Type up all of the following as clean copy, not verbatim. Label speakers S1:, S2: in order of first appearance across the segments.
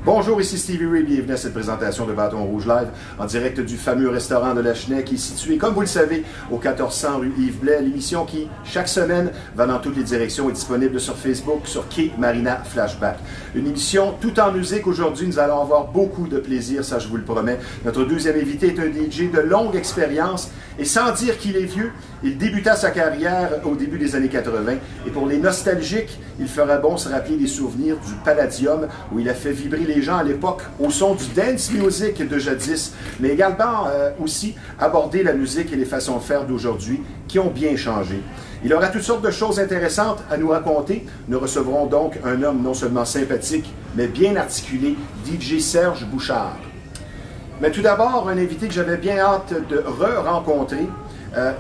S1: Bonjour, ici Stevie Ray, bienvenue à cette présentation de Bâton Rouge Live en direct du fameux restaurant de la Chenée qui est situé, comme vous le savez, au 1400 rue Yves Blais. L'émission qui, chaque semaine, va dans toutes les directions, est disponible sur Facebook, sur Quai Marina Flashback. Une émission tout en musique. Aujourd'hui, nous allons avoir beaucoup de plaisir, ça je vous le promets. Notre deuxième invité est un DJ de longue expérience et sans dire qu'il est vieux, il débuta sa carrière au début des années 80 et pour les nostalgiques, il fera bon se rappeler des souvenirs du Palladium où il a fait vibrer les gens à l'époque au son du dance music de jadis, mais également aussi aborder la musique et les façons de faire d'aujourd'hui qui ont bien changé. Il aura toutes sortes de choses intéressantes à nous raconter. Nous recevrons donc un homme non seulement sympathique, mais bien articulé, DJ Serge Bouchard. Mais tout d'abord, un invité que j'avais bien hâte de re-rencontrer.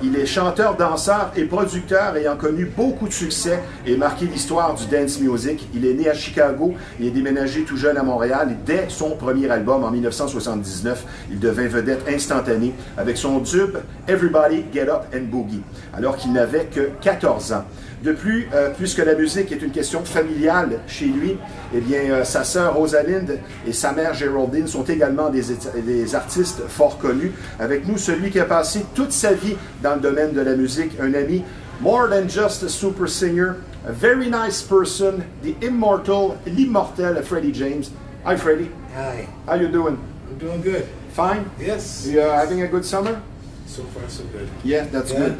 S1: Il est chanteur, danseur et producteur ayant connu beaucoup de succès et marqué l'histoire du dance music. Il est né à Chicago, il est déménagé tout jeune à Montréal et dès son premier album en 1979, il devint vedette instantanée avec son tube Everybody Get Up and Boogie, alors qu'il n'avait que 14 ans. De plus, puisque la musique est une question familiale chez lui, eh bien, sa sœur Rosalinde et sa mère Géraldine sont également des artistes fort connus. Avec nous, celui qui a passé toute sa vie dans le domaine de la musique, un ami, more than just a super singer, a very nice person, the immortal, l'immortel Freddie James. Hi, Freddie.
S2: Hi.
S1: How you doing?
S2: I'm doing good.
S1: Fine?
S2: Yes.
S1: You having a good summer?
S2: So far, so good.
S1: Yeah, that's good.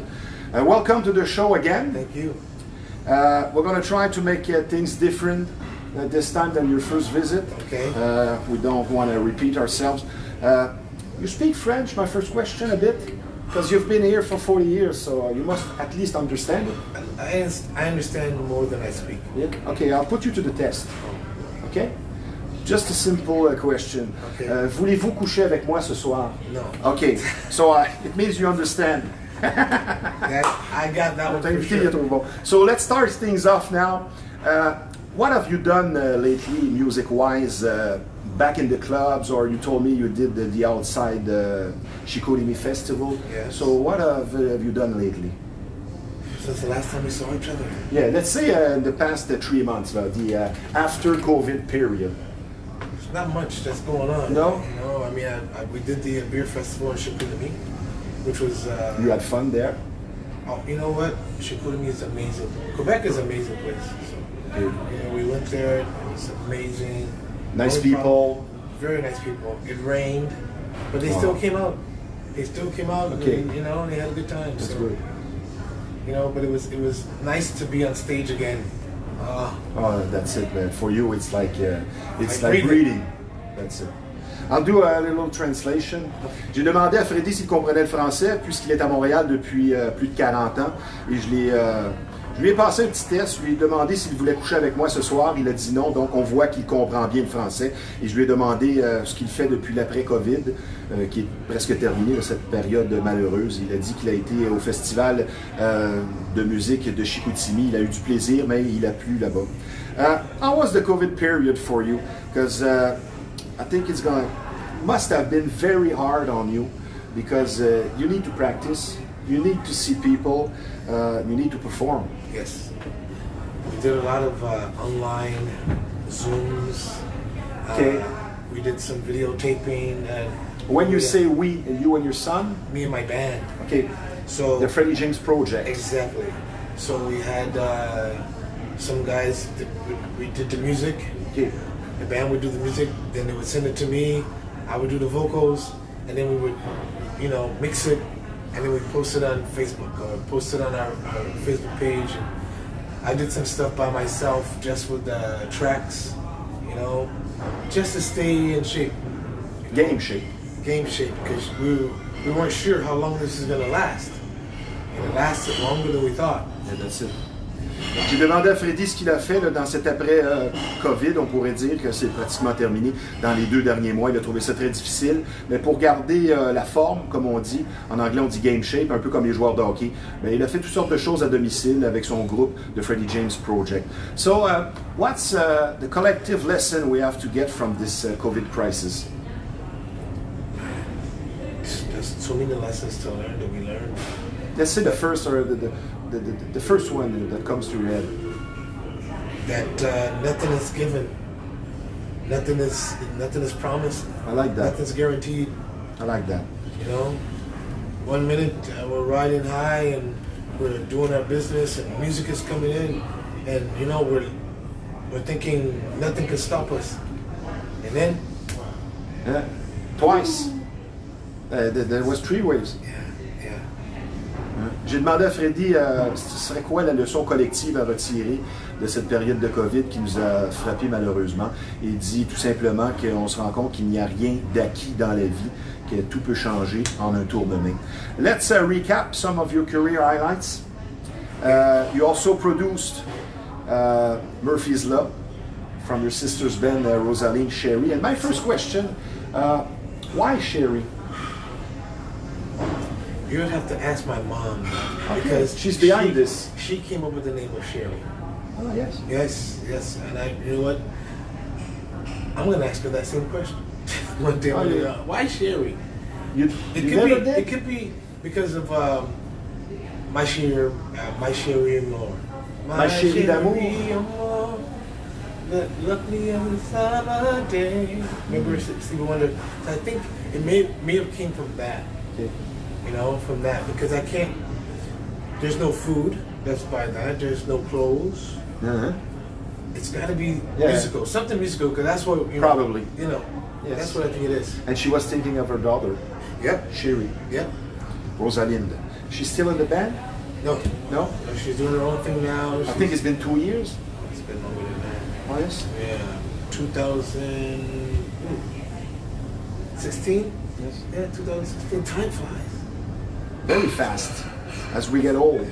S1: Welcome to the show again.
S2: Thank you.
S1: We're going to try to make things different this time than your first visit.
S2: Okay.
S1: We don't want to repeat ourselves. You speak French, my first question, a bit? Because you've been here for 40 years, so you must at least understand it.
S2: I understand more than I speak.
S1: Yeah? Okay, I'll put you to the test. Okay? Just a simple question.
S2: Okay.
S1: Voulez-vous coucher avec moi ce soir?
S2: No.
S1: Okay, so it means you understand.
S2: I got that one for sure.
S1: So let's start things off now. What have you done lately, music-wise, back in the clubs, or you told me you did the outside Chicoutimi Festival.
S2: Yes.
S1: So what have you done lately?
S2: Since the last time we saw each other.
S1: Yeah, let's say in the past 3 months, the after COVID period.
S2: There's not much that's going on.
S1: No?
S2: You know, I mean, we did the beer festival in Chicoutimi, which was...
S1: You had fun there?
S2: Oh, you know what? Chicoutimi is amazing. Quebec is an amazing place. So, you know, we went there. It was amazing.
S1: Nice people.
S2: Very nice people. It rained, but they still came out. They still came out.
S1: Okay.
S2: And, you know, and they had a good time.
S1: That's
S2: so,
S1: good.
S2: You know, but it was nice to be on stage again.
S1: Oh, that's it, man. For you, it's like
S2: Like
S1: breathing. That's it. I'll do a little translation. J'ai demandé à Freddy s'il comprenait le français, puisqu'il est à Montréal depuis plus de 40 ans. Et je lui ai passé un petit test, je lui ai demandé s'il voulait coucher avec moi ce soir. Il a dit non, donc on voit qu'il comprend bien le français. Et je lui ai demandé ce qu'il fait depuis l'après-Covid, qui est presque terminé, cette période malheureuse. Il a dit qu'il a été au festival de musique de Chicoutimi. Il a eu du plaisir, mais il a plu là-bas. How was the COVID period for you? Because I think must have been very hard on you because you need to practice, you need to see people, you need to perform.
S2: Yes. We did a lot of online Zooms.
S1: Okay.
S2: We did some videotaping.
S1: When you say we, you and your son?
S2: Me and my band.
S1: Okay.
S2: So
S1: The Freddie James Project.
S2: Exactly. So we had some guys that we did the music.
S1: Okay.
S2: The band would do the music, then they would send it to me. I would do the vocals, and then we would, you know, mix it, and then we post it on Facebook or post it on our Facebook page. And I did some stuff by myself, just with the tracks, you know, just to stay in shape.
S1: Game shape.
S2: Game shape, because we weren't sure how long this is gonna last. And it lasted longer than we thought.
S1: Yeah, that's it. J'ai demandé à Freddy ce qu'il a fait là, dans cet après-Covid. On pourrait dire que c'est pratiquement terminé dans les 2 derniers mois. Il a trouvé ça très difficile. Mais pour garder la forme, comme on dit, en anglais on dit game shape, un peu comme les joueurs de hockey, mais il a fait toutes sortes de choses à domicile avec son groupe, The Freddie James Project. So, what's the collective lesson we have to get from this COVID crisis?
S2: There's so many lessons to learn that we learned.
S1: Let's say the first or the first one that comes to your head.
S2: That nothing is given. nothing is promised.
S1: I like that.
S2: Nothing's guaranteed.
S1: I like that.
S2: You know, 1 minute we're riding high and we're doing our business and music is coming in, and you know we're thinking nothing can stop us, and then
S1: twice there was 3 waves.
S2: yeah.
S1: J'ai demandé à Freddy ce serait quoi la leçon collective à retirer de cette période de COVID qui nous a frappé malheureusement. Et il dit tout simplement qu'on se rend compte qu'il n'y a rien d'acquis dans la vie, que tout peut changer en un tour de main. Let's recap some of your career highlights. You also produced Murphy's Law from your sister's band Rosaline Sherry. And my first question, why Sherry?
S2: You would have to ask my mom
S1: Because she's behind this.
S2: She came up with the name of Sherry.
S1: Oh, yes.
S2: Yes, and you know what? I'm gonna ask her that same question one day. Why Sherry? It could be because of my Sherry Amour.
S1: My Chérie d'amour.
S2: Luckily every summer day. Remember Stevie Wonder? So I think it may have came from that.
S1: Okay.
S2: You know, from that, because I can't. There's no food. That's by that. There's no clothes. It's got to be musical, something musical, because that's what
S1: Probably.
S2: You know,
S1: Yes.
S2: that's what I think it is.
S1: And she was thinking of her daughter,
S2: Yep.
S1: Sherry,
S2: Yep.
S1: Rosalinde. She's still in the band?
S2: No,
S1: No?
S2: she's doing her own thing now.
S1: I think it's been 2 years.
S2: It's been longer than that.
S1: Oh, yes?
S2: Yeah, 2016.
S1: Yes.
S2: Yeah, 2016. Time flies.
S1: Very fast as we get old.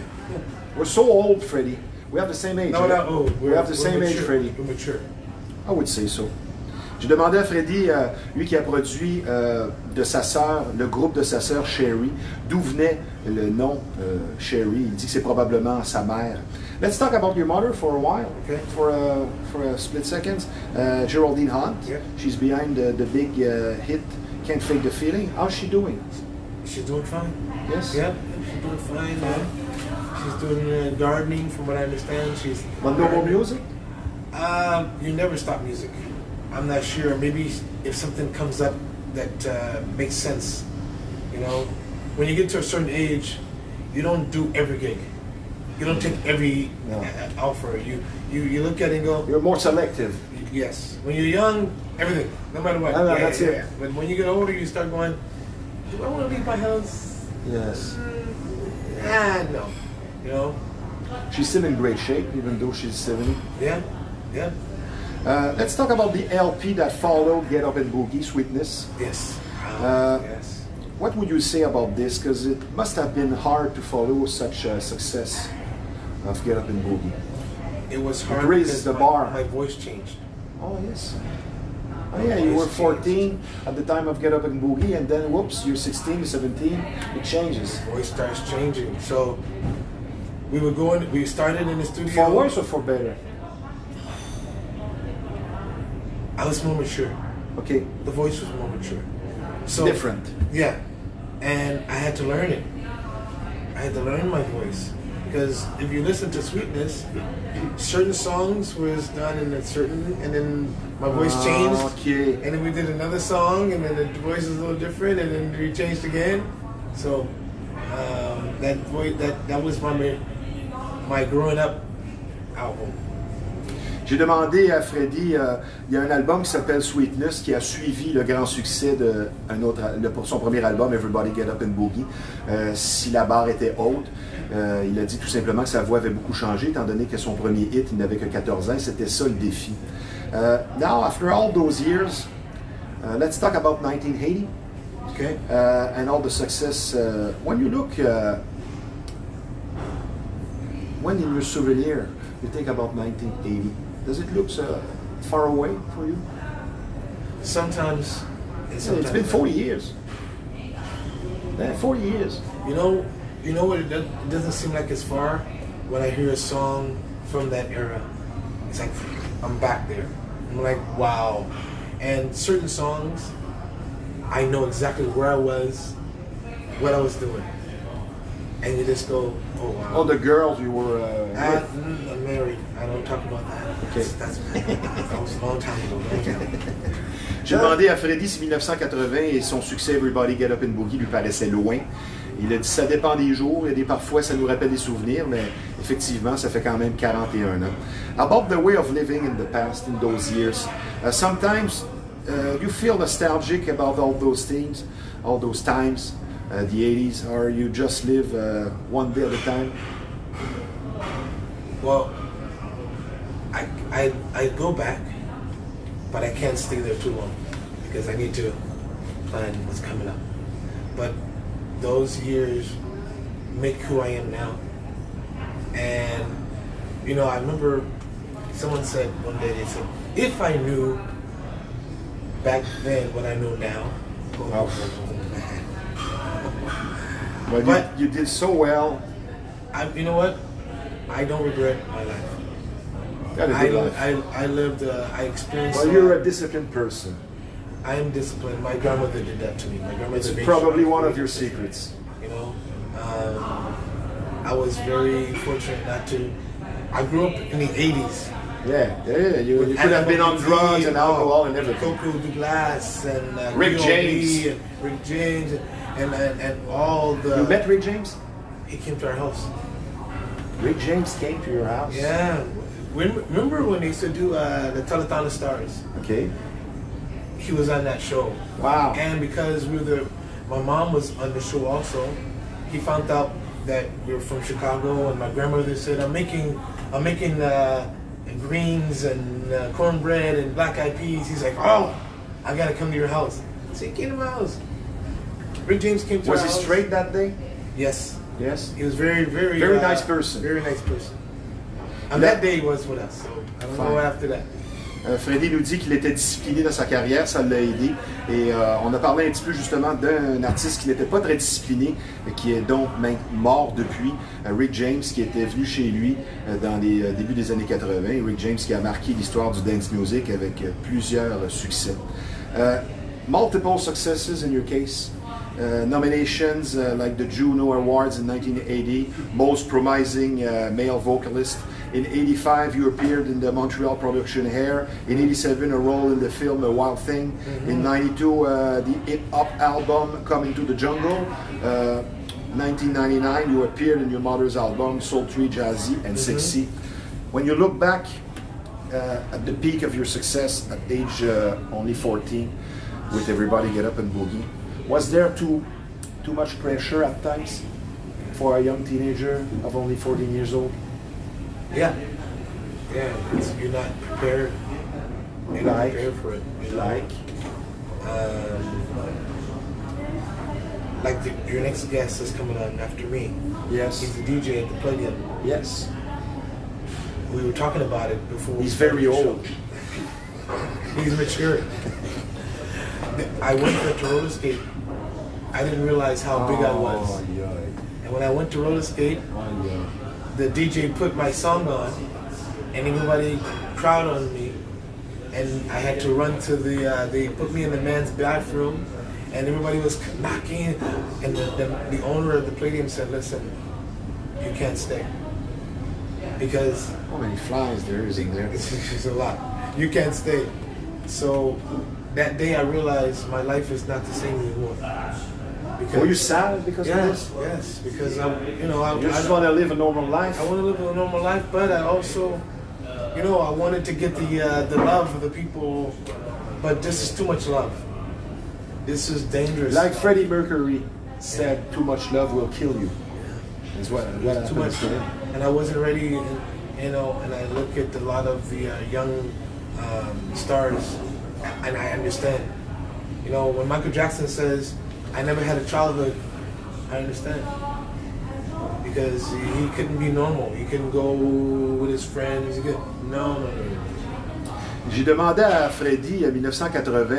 S1: We're so old, Freddie. We have the same age.
S2: No,
S1: right?
S2: not old.
S1: We have the same age,
S2: mature.
S1: Freddie.
S2: We're mature.
S1: I would say so. J'ai demandé à Freddie, lui qui a produit de sa sœur, le groupe de sa sœur Sherry, d'où venait le nom Sherry. Il dit que c'est probablement sa mère. Let's talk about your mother for a while,
S2: Okay.
S1: for a split second. Geraldine Hunt,
S2: Yeah.
S1: she's behind the big hit Can't Fake the Feeling. How's she doing?
S2: She's doing fine.
S1: Yes?
S2: Yep, she's doing fine, man. She's doing gardening, from what I understand. She's
S1: But no more music?
S2: You never stop music. I'm not sure. Maybe if something comes up that makes sense, you know, when you get to a certain age, you don't do every gig. You don't take every offer. You look at it and go,
S1: You're more selective.
S2: yes. When you're young, everything, no matter what.
S1: No, that's it.
S2: But when you get older, you start going, do I want to leave my house?
S1: Yes.
S2: No. You know?
S1: She's still in great shape, even though she's 70.
S2: Yeah.
S1: Let's talk about the LP that followed Get Up and Boogie, Sweetness.
S2: Yes. Yes.
S1: What would you say about this? Because it must have been hard to follow such a success of Get Up and Boogie.
S2: It was hard.
S1: raises
S2: because
S1: the bar.
S2: My voice changed.
S1: Oh, yes. Oh, yeah, you were 14 at the time of Get Up and Boogie, and then, whoops, you're 16, 17, it changes.
S2: Voice starts changing. So we started in the studio.
S1: For worse or for better?
S2: I was more mature.
S1: Okay,
S2: The voice was more mature. So
S1: different.
S2: Yeah. And I had to learn it. I had to learn my voice. Because if you listen to Sweetness, certain songs was done in a certain, and then my voice changed.
S1: Okay.
S2: And then we did another song, and then the voice is a little different, and then we changed again. So that voice, that was my growing up album.
S1: J'ai demandé à Freddie, il y a un album qui s'appelle Sweetness qui a suivi le grand succès de pour son premier album, Everybody Get Up and Boogie. Si la barre était haute, il a dit tout simplement que sa voix avait beaucoup changé, étant donné que son premier hit, il n'avait que 14 ans, c'était ça le défi. Now, after all those years, let's talk about 1980.
S2: Okay.
S1: And all the success. When you look, when in your souvenir, you think about 1980, does it look far away for you?
S2: Sometimes.
S1: It's been 40 years. Yeah, 40 years.
S2: You know what? It doesn't seem like it's far when I hear a song from that era. It's like I'm back there. I'm like, wow. And certain songs, I know exactly where I was, what I was doing. and you just go, oh wow.
S1: Oh, the girls you were.
S2: I'm married. I don't talk about that.
S1: Okay.
S2: That was a long time ago.
S1: J'ai demandé à Freddie si 1980 et son succès Everybody Get Up and Boogie lui paraissait loin. Il a dit ça dépend des jours et parfois ça nous rappelle des souvenirs, mais effectivement ça fait quand même 41 ans. About the way of living in the past, in those years, sometimes you feel nostalgic about all those things, all those times, the 80s, or you just live one day at a time?
S2: Well, I go back, but I can't stay there too long because I need to plan what's coming up. But those years make who I am now. And, you know, I remember someone said one day, they said, if I knew back then what I know now.
S1: Well, you did so well.
S2: You know what? I don't regret my life. I lived, I experienced.
S1: Well, you're a disciplined person.
S2: I am disciplined. My grandmother did that to me. My grandmother.
S1: It's probably one of your secrets.
S2: You know, I was very fortunate not to. I grew up in the 80s.
S1: Yeah. You could have been on drugs and alcohol and everything.
S2: Coco Douglas and
S1: Rick James.
S2: And Rick James and all the.
S1: You met Rick James?
S2: He came to our house.
S1: Rick James came to your house?
S2: Yeah. Remember when they used to do the Telethon of Stars?
S1: Okay.
S2: He was on that show.
S1: Wow.
S2: And because my mom was on the show also, he found out that we were from Chicago, and my grandmother said, I'm making greens and cornbread and black-eyed peas. He's like, oh, I gotta come to your house. So he came to my house. Rick James came to our house.
S1: Was he straight that day?
S2: Yes.
S1: Yes.
S2: He was very
S1: nice person.
S2: Very nice person. And that day he was with us. So I don't know after that.
S1: Freddie nous dit qu'il était discipliné dans sa carrière, ça l'a aidé. Et on a parlé un petit peu justement d'un artiste qui n'était pas très discipliné, et qui est donc mort depuis, Rick James, qui était venu chez lui dans les débuts des années 80. Rick James qui a marqué l'histoire du dance music avec plusieurs succès. Multiple successes in your case. Nominations like the Juno Awards in 1980, Most Promising Male Vocalist. In 85, you appeared in the Montreal production Hair. In 87, a role in the film A Wild Thing. Mm-hmm. In 92, the hip-hop album Coming to the Jungle. 1999, you appeared in your mother's album Sultry, Jazzy, and Sexy. When you look back at the peak of your success at age only 14, with Everybody Get Up and Boogie, was there too much pressure at times for a young teenager of only 14 years old?
S2: Yeah. You're not prepared. You're not prepared for it. Your next guest is coming on after me.
S1: Yes.
S2: He's the DJ at the Palladium.
S1: Yes.
S2: We were talking about it before.
S1: He's very old.
S2: He's mature. I went to roller skate. I didn't realize how big I was. And when I went to roller skate, the DJ put my song on, and everybody crowded on me, and I had to run to they put me in the men's bathroom, and everybody was knocking, and the owner of the Palladium said, listen, you can't stay. Because...
S1: How many flies there is in there?
S2: It's a lot. You can't stay. So that day I realized my life is not the same anymore.
S1: Were you sad because of this?
S2: Yes, because I
S1: just want to live a normal life.
S2: I want to live a normal life, but I also, I wanted to get the love of the people, but this is too much love. This is dangerous.
S1: Like Freddie Mercury said, too much love will kill you. Is what
S2: too much, and I wasn't ready. And I look at a lot of the young stars, and I understand. When Michael Jackson says, I never had a childhood, I understand. Because he couldn't be normal. He couldn't go with his friends. No.
S1: J'ai demandé à Freddie, en 1980,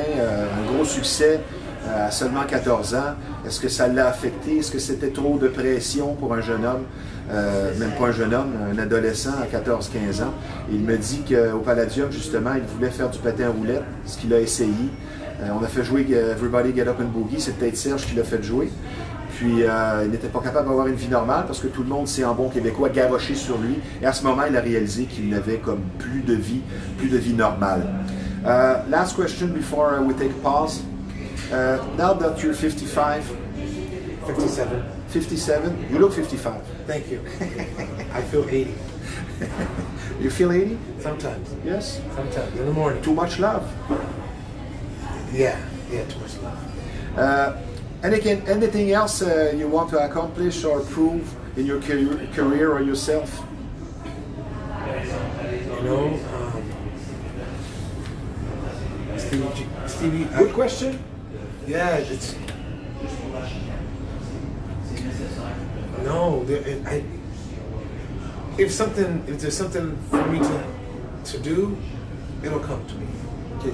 S1: un gros succès à seulement 14 ans. Est-ce que ça l'a affecté? Est-ce que c'était trop de pression pour un jeune homme? Même pas un jeune homme, un adolescent à 14-15 ans. Et il me dit qu'au Palladium, justement, il voulait faire du patin à roulettes, ce qu'il a essayé. On a fait jouer Everybody Get Up and Boogie, c'est peut-être Serge qui l'a fait jouer. Puis il n'était pas capable d'avoir une vie normale parce que tout le monde s'est en bon québécois garoché sur lui. Et à ce moment, il a réalisé qu'il n'avait comme plus de vie normale. Last question before we take a pause. Now that you're 55,
S2: 57.
S1: 57, you look 55.
S2: Thank you. I feel 80.
S1: You feel 80?
S2: Sometimes.
S1: Yes?
S2: Sometimes. In the morning.
S1: Too much love.
S2: Yeah, too much love.
S1: Anything else you want to accomplish or prove in your career or yourself?
S2: You know, Stevie.
S1: Good question.
S2: Yeah, it's no. If there's something for me to do, it'll come to me.
S1: Okay.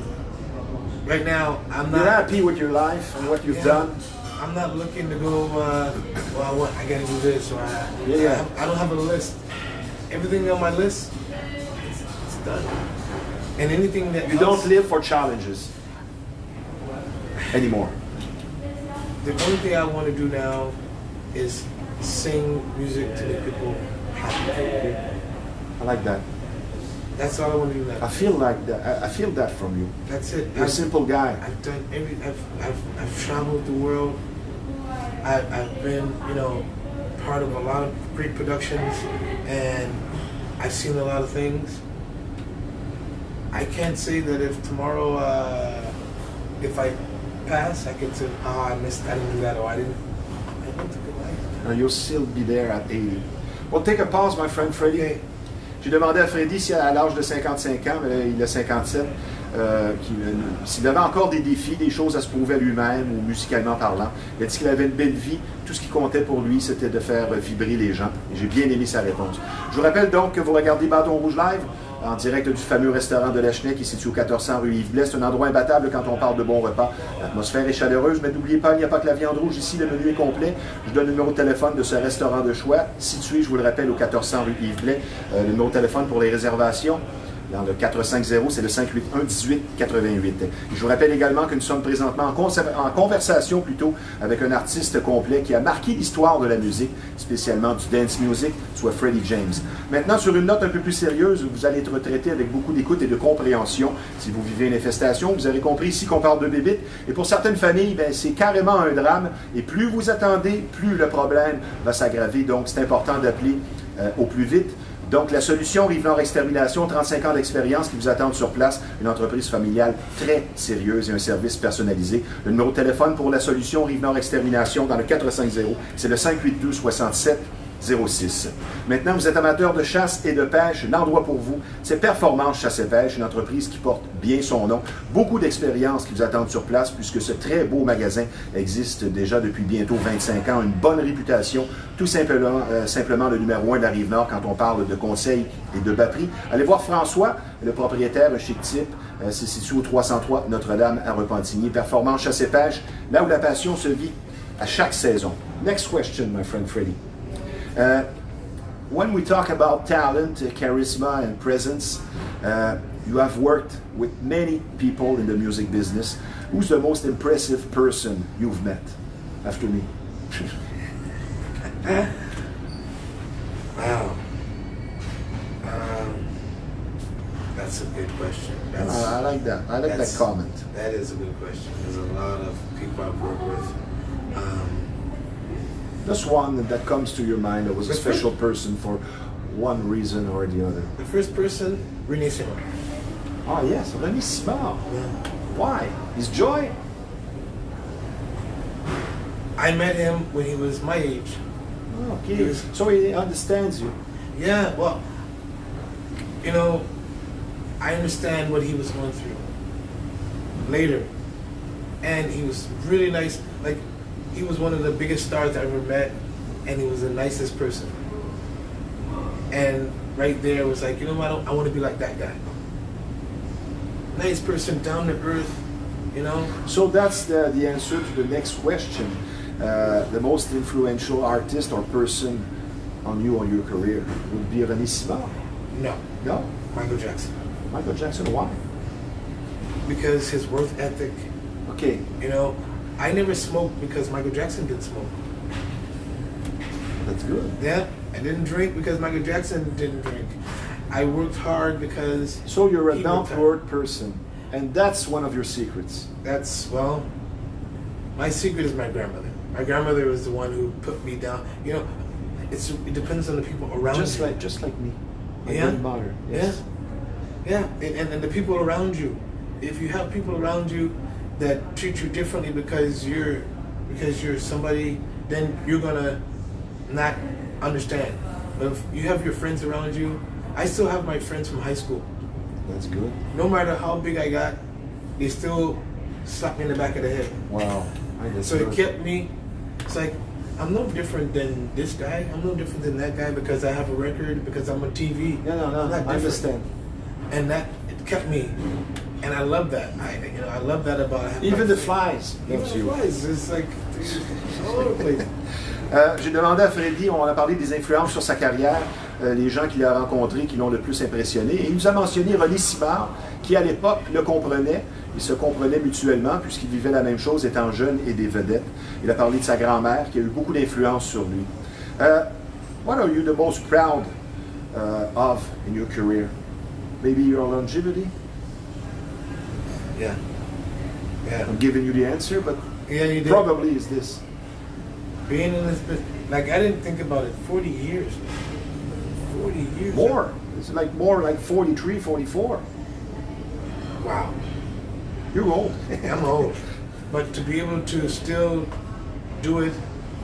S2: Right now, I'm not.
S1: You're happy with your life and what you've done.
S2: I'm not looking to go. Well, I gotta do this, or
S1: Yeah.
S2: I don't have a list. Everything on my list, it's done. And anything that
S1: You don't live for challenges anymore.
S2: The only thing I want to do now is sing music to make people happy.
S1: I like that.
S2: That's all I want to do now.
S1: I feel like that. I feel that from you.
S2: That's it.
S1: You're a simple guy.
S2: I've done I've traveled the world. I've been, part of a lot of great productions, and I've seen a lot of things. I can't say that if tomorrow, if I pass, I can say, I didn't do that, or I lived a good life.
S1: And you'll still be there at 80. Well, take a pause, my friend Freddie.
S2: Okay.
S1: J'ai demandé à Freddy si à l'âge de 55 ans, mais là, il a 57, s'il avait encore des défis, des choses à se prouver à lui-même ou musicalement parlant. Il a dit qu'il avait une belle vie. Tout ce qui comptait pour lui, c'était de faire vibrer les gens. Et j'ai bien aimé sa réponse. Je vous rappelle donc que vous regardez Bâton Rouge Live en direct du fameux restaurant de Lachenay qui est situé au 1400 rue Yves Blais. C'est un endroit imbattable quand on parle de bons repas. L'atmosphère est chaleureuse, mais n'oubliez pas, il n'y a pas que la viande rouge ici, le menu est complet. Je donne le numéro de téléphone de ce restaurant de choix, situé, je vous le rappelle, au 1400 rue Yves Blais. Le numéro de téléphone pour les réservations, dans le 450, c'est le 581-1888. Je vous rappelle également que nous sommes présentement en conversation plutôt avec un artiste complet qui a marqué l'histoire de la musique, spécialement du dance music, soit Freddie James. Maintenant, sur une note un peu plus sérieuse, vous allez être traité avec beaucoup d'écoute et de compréhension. Si vous vivez une infestation, vous avez compris ici qu'on parle de bébites. Et pour certaines familles, c'est carrément un drame. Et plus vous attendez, plus le problème va s'aggraver. Donc, c'est important d'appeler au plus vite. Donc, la solution Rive-Nord Extermination, 35 ans d'expérience qui vous attendent sur place, une entreprise familiale très sérieuse et un service personnalisé. Le numéro de téléphone pour la solution Rive-Nord Extermination dans le 450, c'est le 582-6706. Maintenant, vous êtes amateur de chasse et de pêche, l'endroit pour vous, c'est Performance Chasse et Pêche, une entreprise qui porte bien son nom. Beaucoup d'expérience qui vous attendent sur place puisque ce très beau magasin existe déjà depuis bientôt 25 ans, une bonne réputation, tout simplement, le numéro 1 de la Rive-Nord quand on parle de conseils et de bas prix. Allez voir François, le propriétaire, un chic type, c'est situé au 303 Notre-Dame à Repentigny. Performance Chasse et Pêche, là où la passion se vit à chaque saison. Next question, my friend Freddie. When we talk about talent, charisma, and presence, you have worked with many people in the music business. Who's the most impressive person you've met after me?
S2: Wow. That's a good question.
S1: I like that. I like that comment.
S2: That is a good question. There's a lot of people I've worked with.
S1: Just one that comes to your mind that was a special person for one reason or the other.
S2: The first person, René Simard.
S1: Ah yes, René Simard.
S2: Yeah.
S1: Why? His joy?
S2: I met him when he was my age.
S1: Okay, so he understands you.
S2: Yeah, well, I understand what he was going through later. And he was really nice. Like, he was one of the biggest stars I ever met, and he was the nicest person. And right there was like, I want to be like that guy. Nice person, down to earth,
S1: So that's the answer to the next question. The most influential artist or person on you, on your career, would be René Simard?
S2: No.
S1: No?
S2: Michael Jackson.
S1: Michael Jackson, why?
S2: Because his work ethic.
S1: Okay.
S2: I never smoked because Michael Jackson didn't smoke.
S1: That's good.
S2: Yeah, I didn't drink because Michael Jackson didn't drink. I worked hard because.
S1: So you're a
S2: he worked hard.
S1: down-to-earth person, and that's one of your secrets.
S2: That's, well, my secret is my grandmother. My grandmother was the one who put me down. You know, it depends on the people around
S1: Just
S2: you.
S1: like me. My
S2: Yeah.
S1: grandmother. Yes.
S2: Yeah, and the people around you. If you have people around you that treat you differently because you're somebody, then you're gonna not understand. But if you have your friends around you, I still have my friends from high school.
S1: That's good.
S2: No matter how big I got, they still slap me in the back of the head.
S1: Wow. That's
S2: So
S1: good.
S2: it kept me. It's like I'm no different than this guy. I'm no different than that guy because I have a record, because I'm on TV.
S1: No,
S2: I'm not
S1: I
S2: different.
S1: understand.
S2: And that it kept me, and I love that. I love that about
S1: Even the flies.
S2: Even
S1: loves
S2: the
S1: you.
S2: flies. It's like all over the place.
S1: J'ai demandé à Freddy, on a parlé des influences sur sa carrière, les gens qu'il a rencontrés qui l'ont le plus impressionné. Et il nous a mentionné René Simard, qui à l'époque le comprenait. Ils se comprenaient mutuellement puisqu'ils vivaient la même chose étant jeunes et des vedettes. Il a parlé de sa grand-mère qui a eu beaucoup d'influence sur lui. What are you the most proud of in your career? Maybe your longevity?
S2: Yeah. Yeah.
S1: I'm giving you the answer, but
S2: Yeah, you did.
S1: probably is this.
S2: Being in this business, like I didn't think about it. 40 years. 40 years.
S1: More. It's like more like 43, 44.
S2: Wow.
S1: You're old.
S2: I'm old. But to be able to still do it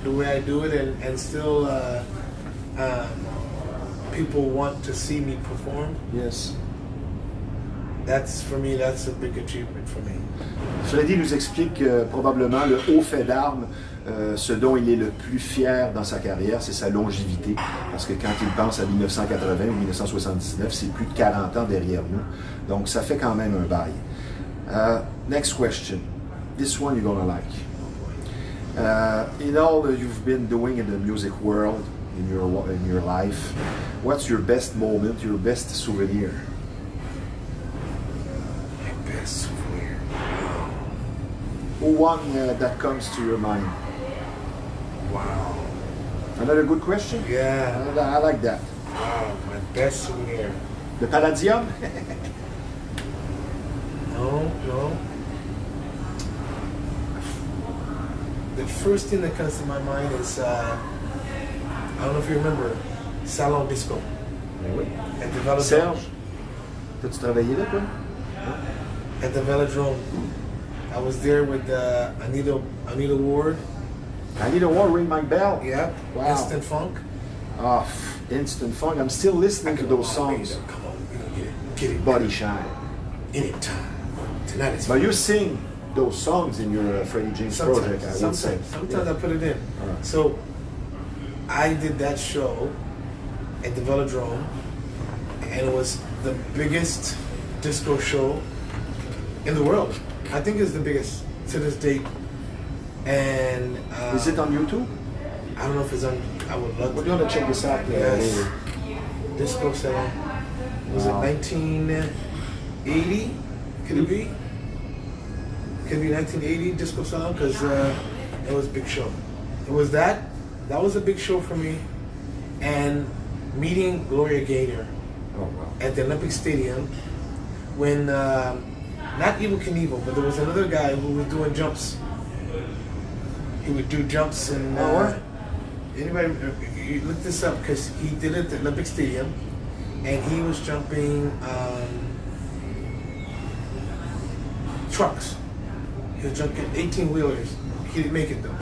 S2: the way I do it and still people want to see me perform,
S1: Yes.
S2: that's, for me, that's a big achievement for me.
S1: Freddy nous explique probablement le haut fait d'armes, ce dont il est le plus fier dans sa carrière, c'est sa longévité. Parce que quand il pense à 1980 ou 1979, c'est plus de 40 ans derrière nous. Donc ça fait quand même un bail. Next question. This one you're gonna like. In all that you've been doing in the music world, in your life, what's your best moment, your best souvenir?
S2: My best souvenir.
S1: One that comes to your mind?
S2: Wow.
S1: Another good question?
S2: Yeah.
S1: I like that.
S2: Wow. My best souvenir.
S1: The Palladium?
S2: No. The first thing that comes to my mind is, I don't know if you remember, Salon Disco
S1: Oui.
S2: at the Velodrome.
S1: Serge, t'as-tu travaillé là, toi?
S2: At the Velodrome. I was there with Anita Ward.
S1: I need a war, ring my bell.
S2: Yeah.
S1: Wow.
S2: Instant Funk.
S1: Ah, Instant Funk. I'm still listening to those songs.
S2: Come on, you know, get it.
S1: Body Shine.
S2: Anytime. Tonight is.
S1: But you sing those songs in your Freddie James project, I would say.
S2: Sometimes I put it in.
S1: Alright.
S2: So I did that show at the Velodrome, and it was the biggest disco show in the world. I think it's the biggest to this date. And
S1: Is it on YouTube?
S2: I don't know if it's on. I would love
S1: We're
S2: to.
S1: gonna check this out
S2: Yes.
S1: later.
S2: Disco Salon. Was
S1: Wow.
S2: it 1980? Could it be? Could be 1980 Disco Salon because it was a big show. It was that. That was a big show for me, and meeting Gloria Gaynor
S1: Oh, wow.
S2: at the Olympic Stadium when not Evel Knievel, but there was another guy who was doing jumps. He would do jumps and
S1: what?
S2: anybody you look this up because he did it at the Olympic Stadium, and he was jumping trucks. He was jumping 18-wheelers. He didn't make it though.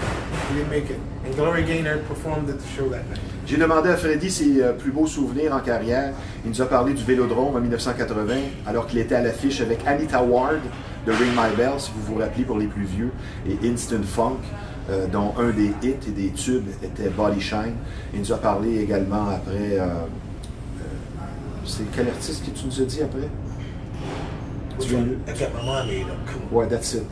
S2: He didn't make it. And Gloria Gaynor performed at the show that night.
S1: J'ai demandé à Freddy ses plus beaux souvenirs en carrière. Il nous a parlé du Vélodrome en 1980, alors qu'il était à l'affiche avec Anita Ward de Ring My Bell, si vous vous rappelez pour les plus vieux, et Instant Funk, dont un des hits et des tubes était Body Shine. Il nous a parlé également après... c'est quel artiste que tu nous as dit après?
S2: Which one? I got my mind made up. Come on.
S1: Ouais, that's it.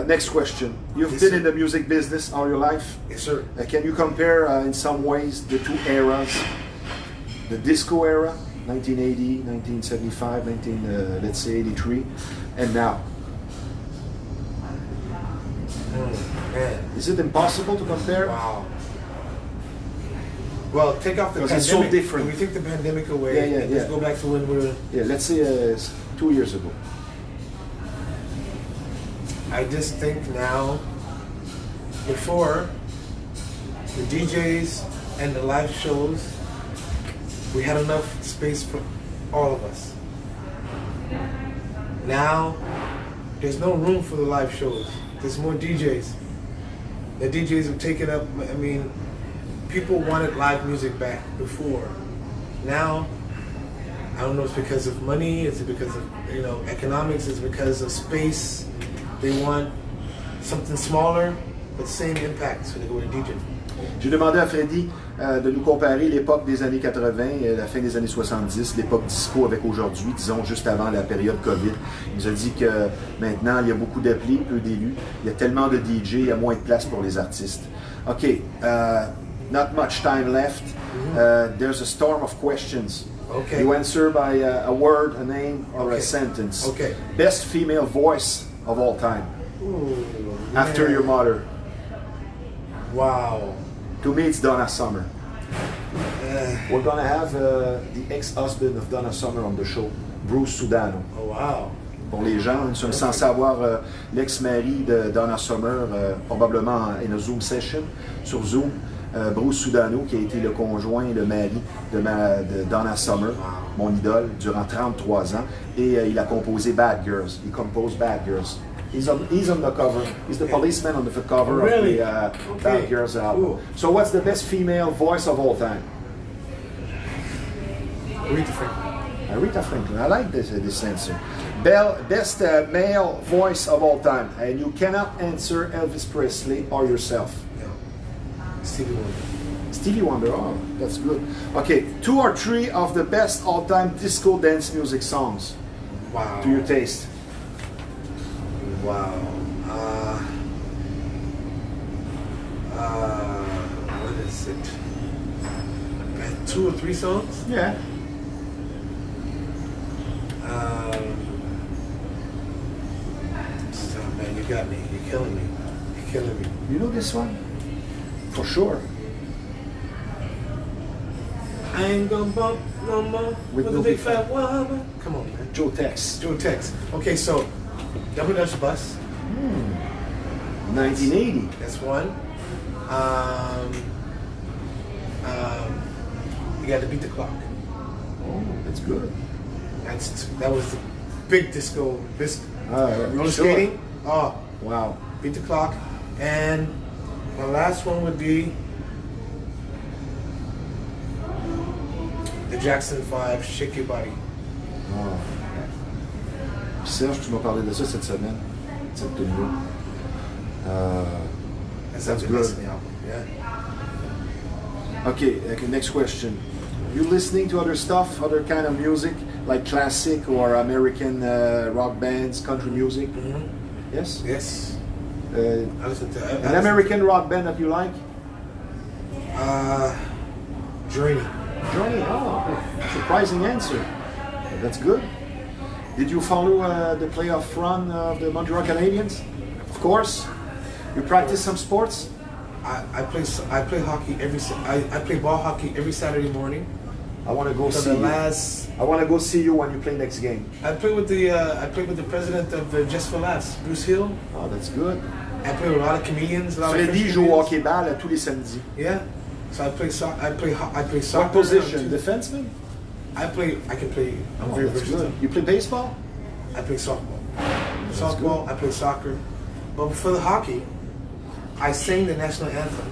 S1: Next question. You've
S2: Yes,
S1: been
S2: sir.
S1: in the music business all your life.
S2: Yes, sir.
S1: Can you compare in some ways the two eras? The disco era, 1980, 1975, let's say 83, and now?
S2: Man.
S1: Is it impossible to compare?
S2: Wow. Well, take off the
S1: 'Cause
S2: pandemic.
S1: it's so different.
S2: When we take the pandemic away,
S1: Yeah,
S2: and let's go back to when we're.
S1: Yeah, let's say 2 years ago.
S2: I just think now, before the DJs and the live shows, we had enough space for all of us. Now, there's no room for the live shows. There's more DJs. The DJs have taken up, I mean, people wanted live music back before. Now, I don't know if it's because of money, is it because of, economics, is it because of space? They want something smaller, but same impact, so they go to DJ.
S1: J'ai demandé à Freddy de nous comparer l'époque des années 80 et la fin des années 70, l'époque disco avec aujourd'hui, disons juste avant la période COVID. Il nous a dit que maintenant, il y a beaucoup d'applis, peu d'élus. Il y a tellement de DJ, il y a moins de place pour les artistes. OK, not much time left. There's a storm of questions.
S2: Okay.
S1: You answer by a word, a name, or a
S2: Okay.
S1: sentence.
S2: Okay.
S1: Best female voice of all time,
S2: Ooh,
S1: after
S2: man.
S1: your mother.
S2: Wow.
S1: To me, it's Donna Summer. We're gonna have the ex-husband of Donna Summer on the show, Bruce Sudano.
S2: Oh, wow.
S1: Pour les gens, nous sommes censés avoir l'ex-mari de Donna Summer, probablement in a Zoom session, sur Zoom. Bruce Sudano, qui a été le conjoint, le mari de Donna Summer, mon idole, durant 33 ans. Et il a composé Bad Girls. He composed Bad Girls. He's on the cover. He's the policeman on the cover
S2: Really?
S1: of the
S2: Okay.
S1: Bad Girls album.
S2: Cool.
S1: So what's the best female voice of all time?
S2: Aretha Franklin.
S1: Aretha Franklin. I like this answer. Best male voice of all time. And you cannot answer Elvis Presley or yourself.
S2: No. Stevie Wonder.
S1: Stevie Wonder, oh, that's good. Okay, 2 or 3 of the best all-time disco dance music songs
S2: Wow.
S1: to your taste.
S2: Wow. What is it? 2 or 3 songs?
S1: Yeah.
S2: Stop, man, you got me. You're killing me. You're killing me.
S1: You know this one? For sure.
S2: I ain't gonna bump no more
S1: With
S2: with
S1: no
S2: a big
S1: big
S2: fat woman. Come on, man.
S1: Joe Tex.
S2: Joe Tex. Okay, so Double Dutch Bus.
S1: 1980.
S2: That's one. You got to beat the clock.
S1: Oh, that's good.
S2: That was the big disco. Roller
S1: Sure.
S2: skating. Oh,
S1: Wow.
S2: beat the clock. And my last one would be the Jackson 5, Shake Your Body.
S1: Oh. Serge, tu m'as parlé de ça cette semaine, cette tune-là. That's good.
S2: Listening album. Yeah.
S1: Okay, next question. You listening to other stuff, other kind of music, like classic or American rock bands, country music?
S2: Mm-hmm.
S1: Yes?
S2: Yes.
S1: Uh,
S2: I listen to
S1: an American rock band that you like?
S2: Journey.
S1: Journey, oh, surprising answer. That's good. Did you follow the playoff run of the Montreal Canadiens? Of course. You practice some sports?
S2: I play hockey I play ball hockey every Saturday morning.
S1: I want to go
S2: So
S1: see
S2: the
S1: you.
S2: last
S1: I want to go see you when you play next game.
S2: I play with the president of Just for Laughs, Bruce Hill.
S1: Oh, that's good.
S2: I play with a lot of comedians. A lot of
S1: Freddy
S2: French
S1: joue au
S2: comedians.
S1: hockey-ball tous les samedis.
S2: Yeah. So I play soccer.
S1: What position? Defenseman?
S2: I can play. I'm
S1: Oh,
S2: very
S1: that's
S2: versatile.
S1: good. You play baseball?
S2: I play softball.
S1: That's
S2: Softball.
S1: good.
S2: I play soccer. But for the hockey, I sang the national anthem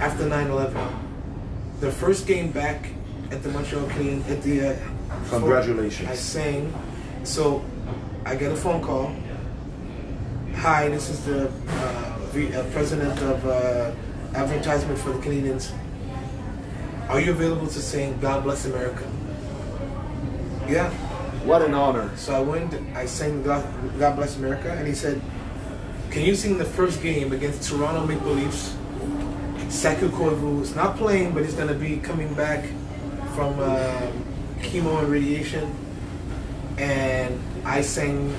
S2: after 9/11. The first game back at the Montreal Canadiens at the.
S1: Congratulations.
S2: I sang. So I get a phone call. Hi, this is the president of advertisement for the Canadians. Are you available to sing God Bless America? Yeah.
S1: What an honor.
S2: So I went, I sang God Bless America, and he said, can you sing the first game against Toronto Maple Leafs? Saku Koivu is not playing, but he's going to be coming back from chemo and radiation. And I sang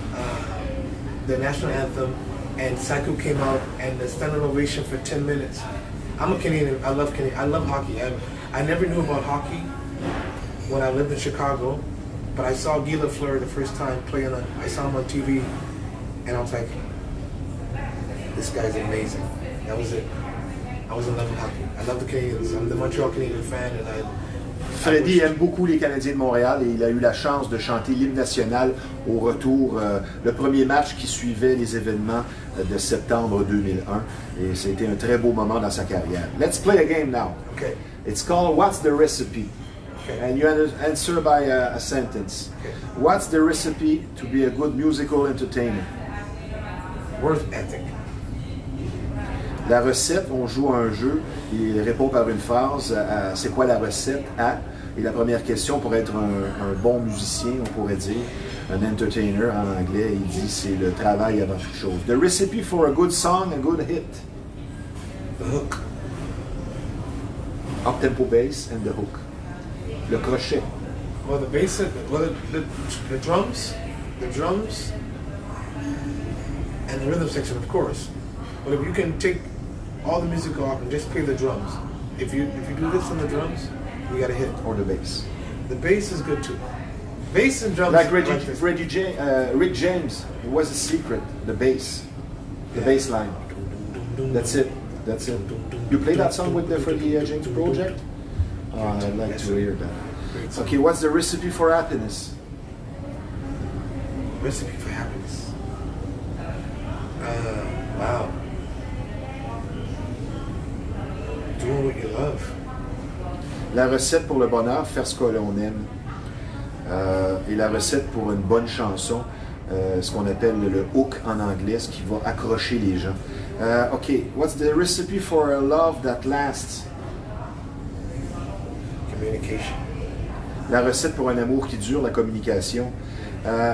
S2: the national anthem, and Saku came out, and the standing ovation for 10 minutes. I'm a Canadian. I love Canadian. I love hockey. I never knew about hockey when I lived in Chicago, but I saw Guy Lafleur the first time playing. I saw him on TV, and I was like, this guy's amazing. That was it. I was in love with hockey. I love the Canadians. I'm the Montreal Canadian fan, and
S1: Freddy aime beaucoup les Canadiens de Montréal et il a eu la chance de chanter l'hymne national au retour, le premier match qui suivait les événements de septembre 2001. Et c'était un très beau moment dans sa carrière. Let's play a game now.
S2: Okay.
S1: It's called What's the Recipe?
S2: Okay.
S1: And you answer by a sentence.
S2: Okay.
S1: What's the recipe to be a good musical entertainer?
S2: Work ethic.
S1: La recette, on joue à un jeu, il répond par une phrase, c'est quoi la recette à? Et la première question, pour être un bon musicien, on pourrait dire, un entertainer en anglais, il dit c'est le travail avant toute chose. The recipe for a good song, a good hit.
S2: The hook.
S1: Up-tempo bass and the hook. Le crochet.
S2: Well, the bass, well, the drums, and the rhythm section, of course. But if you can take all the music off and just play the drums, if you do this on the drums, you got a hit.
S1: Or the bass.
S2: The bass is good too. Bass and drums.
S1: Like Rick James, it was a secret, the bass. The bass line. That's it. That's it. You play that song with the Freddie James Project? Oh, I'd like to hear that. Okay, what's the recipe for happiness?
S2: Recipe for happiness. Wow. Doing what you love.
S1: La recette pour le bonheur, faire ce que l'on aime. Et la recette pour une bonne chanson, ce qu'on appelle le hook en anglais, ce qui va accrocher les gens. OK, what's the recipe for a love that lasts?
S2: Communication.
S1: La recette pour un amour qui dure, la communication.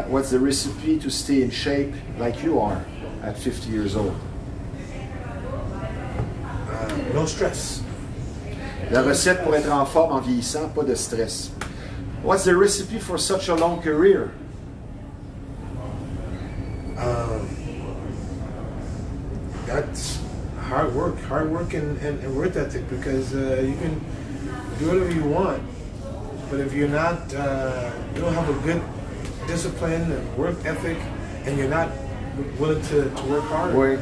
S1: What's the recipe to stay in shape like you are at 50 years old?
S2: No stress.
S1: La recette pour être en forme en vieillissant, pas de stress. What's the recipe for such a long career?
S2: That's hard work and work ethic, because you can do whatever you want, but if you're not, you don't have a good discipline and work ethic, and you're not willing to work hard,
S1: Oui.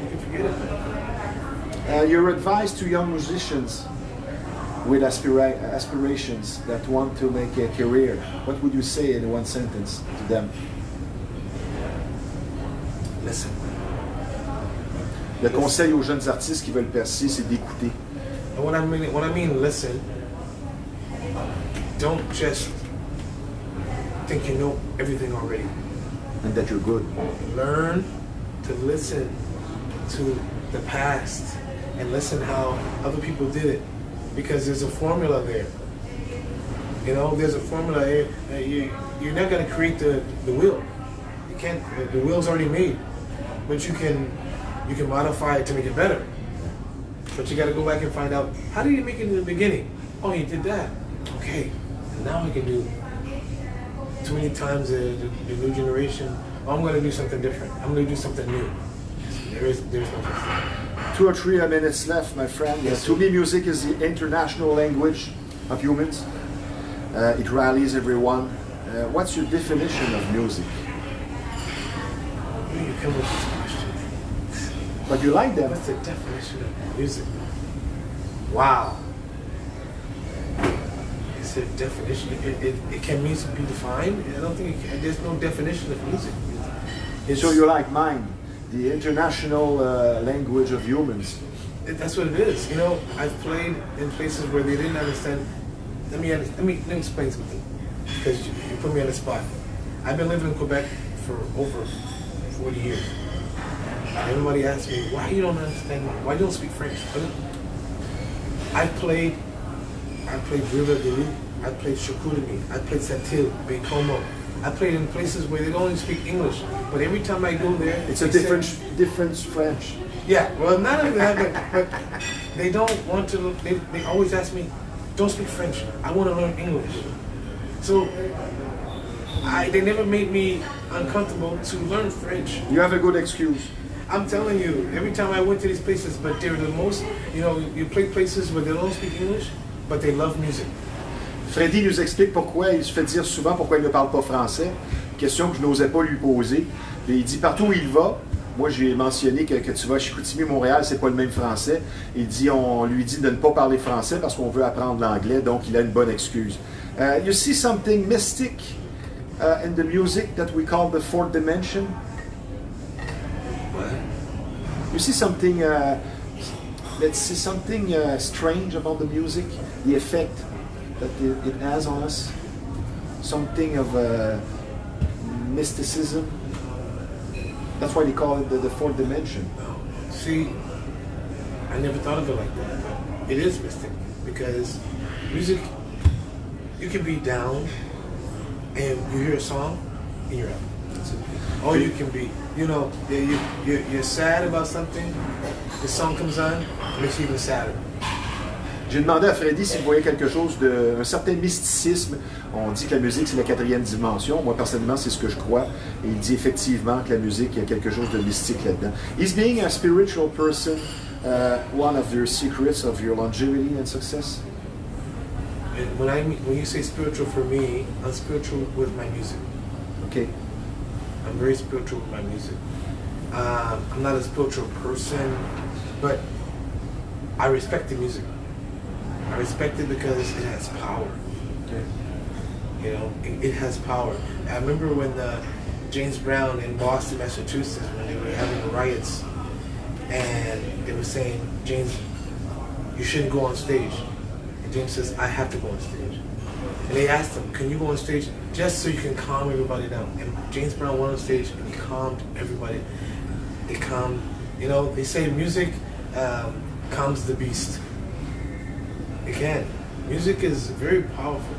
S2: you can forget it.
S1: Your advice to young musicians with aspirations that want to make a career, what would you say in one sentence to them?
S2: Listen.
S1: Le conseil aux jeunes artistes qui veulent percer, c'est d'écouter.
S2: And when I mean listen, don't just think you know everything already.
S1: And that you're good.
S2: Learn to listen to the past and listen how other people did it, because there's a formula there. You know, there's a formula. You're not going to create the wheel. You can't. The wheel's already made, but you can modify it to make it better. But you got to go back and find out, how did he make it in the beginning? Oh, he did that. Okay, and now I can do. Too many times the new generation, oh, I'm going to do something different. I'm going to do something new. There's no such thing.
S1: 2 or 3 minutes left, my friend.
S2: Yes,
S1: to me, music is the international language of humans. It rallies everyone. What's your definition of music?
S2: Where do you come with this question?
S1: But you like them.
S2: What's the definition of music? Wow. It's a definition. It can be defined. I don't think there's no definition of music.
S1: So you like mine, the international language of humans.
S2: That's what it is. You know, I've played in places where they didn't understand. Let me explain something, because you put me on the spot. I've been living in Quebec for over 40 years. Everybody asks me, why you don't understand, why you don't speak French? I played River de Loup, I played Chicoutimi, I played Saint-Île, Baie-Comeau. I played in places where they don't only speak English, but every time I go there,
S1: It's a different French.
S2: yeah, well, not only that, but they don't want to look. They always ask me, "Don't speak French. I want to learn English." So they never made me uncomfortable to learn French.
S1: You have a good excuse.
S2: I'm telling you, every time I went to these places, but they're the most, you know, you play places where they don't speak English, but they love music.
S1: Freddy nous explique pourquoi il se fait dire souvent pourquoi il ne parle pas français. Question que je n'osais pas lui poser. Et il dit partout où il va. Moi, j'ai mentionné que tu vas à Chicoutimi, Montréal, c'est pas le même français. Il dit, on lui dit de ne pas parler français parce qu'on veut apprendre l'anglais, donc il a une bonne excuse. You see something mystic in the music that we call the fourth dimension?
S2: What?
S1: You see something, let's see something strange about the music, the effect that it has on us, something of mysticism. That's why they call it the fourth dimension.
S2: See, I never thought of it like that, but it is mystic because music, you can be down and you hear a song and you're up. Or you can be, you know, you're sad about something, the song comes on, it makes you even sadder.
S1: J'ai demandé à Freddy s'il voyait quelque chose d'un certain mysticisme. On dit que la musique, c'est la quatrième dimension. Moi, personnellement, c'est ce que je crois. Et il dit effectivement que la musique, il y a quelque chose de mystique là-dedans. Is being a spiritual person one of your secrets of your longevity and success?
S2: And when you say spiritual for me, I'm spiritual with my music.
S1: Okay.
S2: I'm very spiritual with my music. I'm not a spiritual person, but I respect the music. I respect it because it has power.
S1: Okay.
S2: You know, it has power. I remember when James Brown in Boston, Massachusetts, when they were having the riots, and they were saying, James, you shouldn't go on stage. And James says, I have to go on stage. And they asked him, can you go on stage just so you can calm everybody down? And James Brown went on stage and he calmed everybody. They calmed, you know, they say music calms the beast. It can. Music is very powerful.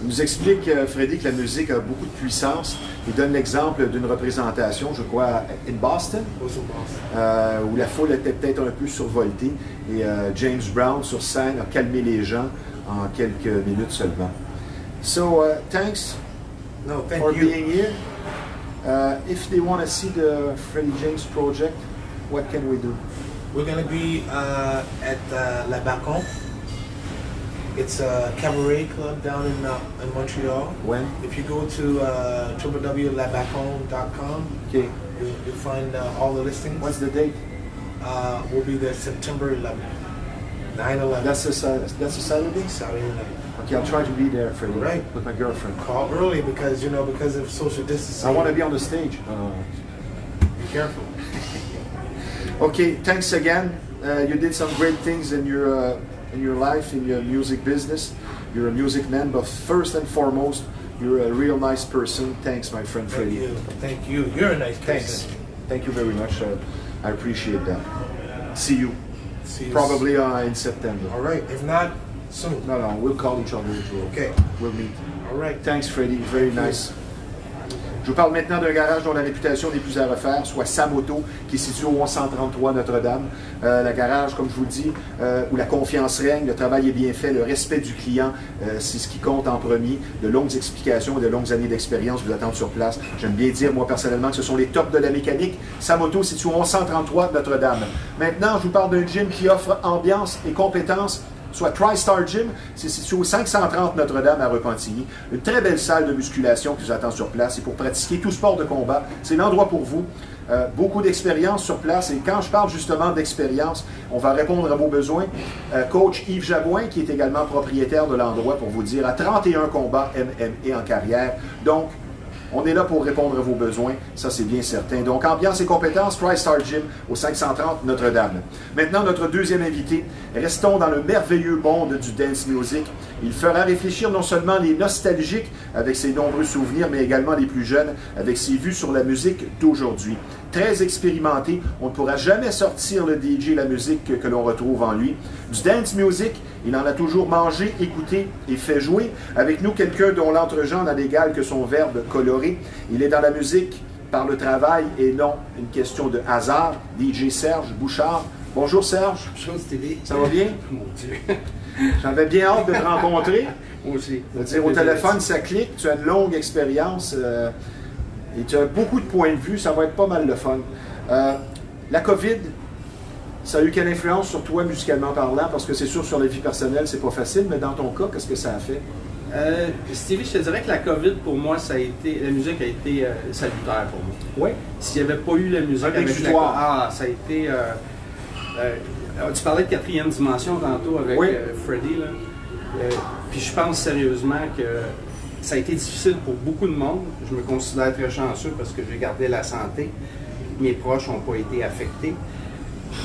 S1: Il nous explique, Freddy, que la musique a beaucoup de puissance. Il donne l'exemple d'une représentation, je crois, in Boston, où la foule était peut-être un peu survoltée. Et James Brown, sur scène, a calmé les gens en quelques minutes seulement. So, thanks for being here. If they want to see the Freddie James project, what can we do?
S2: We're going to be at La Bacon. It's a cabaret club down in Montreal.
S1: When?
S2: If you go to www.labacon.com,
S1: Okay.
S2: you'll find all the listings.
S1: What's the date?
S2: We'll be there September 11th. 9/11.
S1: That's a Saturday?
S2: Saturday night.
S1: Okay, I'll try to be there, Freddie,
S2: Right.
S1: with my girlfriend.
S2: Call early because, you know, because of social distancing.
S1: I want to be on the stage.
S2: Be careful.
S1: Okay, thanks again. You did some great things in your life, in your music business. You're a music man, but first and foremost, you're a real nice person. Thanks, my friend
S2: Thank
S1: Freddie.
S2: you. Thank you. You're a nice person.
S1: Thanks. Thank you very much. I appreciate that. See you.
S2: See you
S1: Probably in September.
S2: All right. If not, soon.
S1: No, we'll call each other.
S2: Okay.
S1: We'll meet.
S2: All right.
S1: Thanks, Freddie. Very nice. Je vous parle maintenant d'un garage dont la réputation n'est plus à refaire, soit Sam Auto, qui est situé au 1133 Notre-Dame. Le garage, comme je vous le dis, où la confiance règne, le travail est bien fait, le respect du client, c'est ce qui compte en premier. De longues explications et de longues années d'expérience vous attendent sur place. J'aime bien dire, moi, personnellement, que ce sont les tops de la mécanique. Sam Auto, situé au 1133 Notre-Dame. Maintenant, je vous parle d'un gym qui offre ambiance et compétences, soit TriStar Gym, c'est situé au 530 Notre-Dame à Repentigny. Une très belle salle de musculation qui vous attend sur place. Et pour pratiquer tout sport de combat, c'est l'endroit pour vous. Beaucoup d'expérience sur place. Et quand je parle justement d'expérience, on va répondre à vos besoins. Coach Yves Jabouin, qui est également propriétaire de l'endroit, pour vous dire, à 31 combats MMA en carrière. Donc, on est là pour répondre à vos besoins, ça c'est bien certain. Donc, ambiance et compétences, TriStar Gym au 530 Notre-Dame. Maintenant, notre deuxième invité, restons dans le merveilleux monde du dance music. Il fera réfléchir non seulement les nostalgiques avec ses nombreux souvenirs, mais également les plus jeunes avec ses vues sur la musique d'aujourd'hui. Très expérimenté, on ne pourra jamais sortir le DJ, la musique que l'on retrouve en lui. Du dance music, il en a toujours mangé, écouté et fait jouer. Avec nous, quelqu'un dont l'entre-gens n'a d'égal que son verbe coloré. Il est dans la musique par le travail et non une question de hasard. DJ Serge Bouchard. Bonjour Serge.
S3: Bonjour Stevie.
S1: Ça va bien?
S3: Mon Dieu.
S1: J'avais bien hâte de te rencontrer.
S3: Moi aussi.
S1: De dire au téléphone, ça clique, tu as une longue expérience et tu as beaucoup de points de vue, ça va être pas mal le fun. La COVID, ça a eu quelle influence sur toi musicalement parlant? Parce que c'est sûr, sur la vie personnelle, c'est pas facile, mais dans ton cas, qu'est-ce que ça a fait?
S3: Stevie, je te dirais que la COVID, pour moi, la musique a été salutaire pour moi.
S1: Oui.
S3: S'il n'y avait pas eu la musique avec ça a été... tu parlais de quatrième dimension tantôt avec Freddie, là. Puis je pense sérieusement que ça a été difficile pour beaucoup de monde. Je me considère très chanceux parce que j'ai gardé la santé. Mes proches n'ont pas été affectés.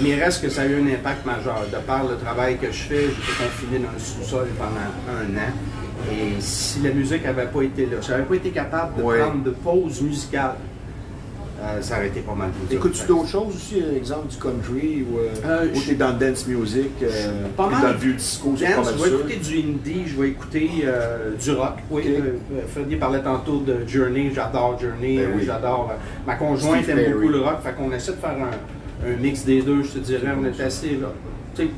S3: Mais il reste que ça a eu un impact majeur. De par le travail que je fais, j'étais confiné dans le sous-sol pendant 1 an. Et si la musique n'avait pas été là, si je n'avais pas été capable de prendre de pause musicale, ça aurait été pas mal plus.
S1: Écoutes-tu d'autres choses aussi, exemple du country ou tu es dans le dance music,
S3: pas mal
S1: dans le vieux disco, c'est pas mal
S3: je vais écouter du indie, je vais écouter du rock. Oui, Freddie parlait tantôt de Journey, j'adore Journey, j'adore. Ma conjointe aime beaucoup le rock, fait qu'on essaie de faire un mix des deux, je te dirais, on est assez là.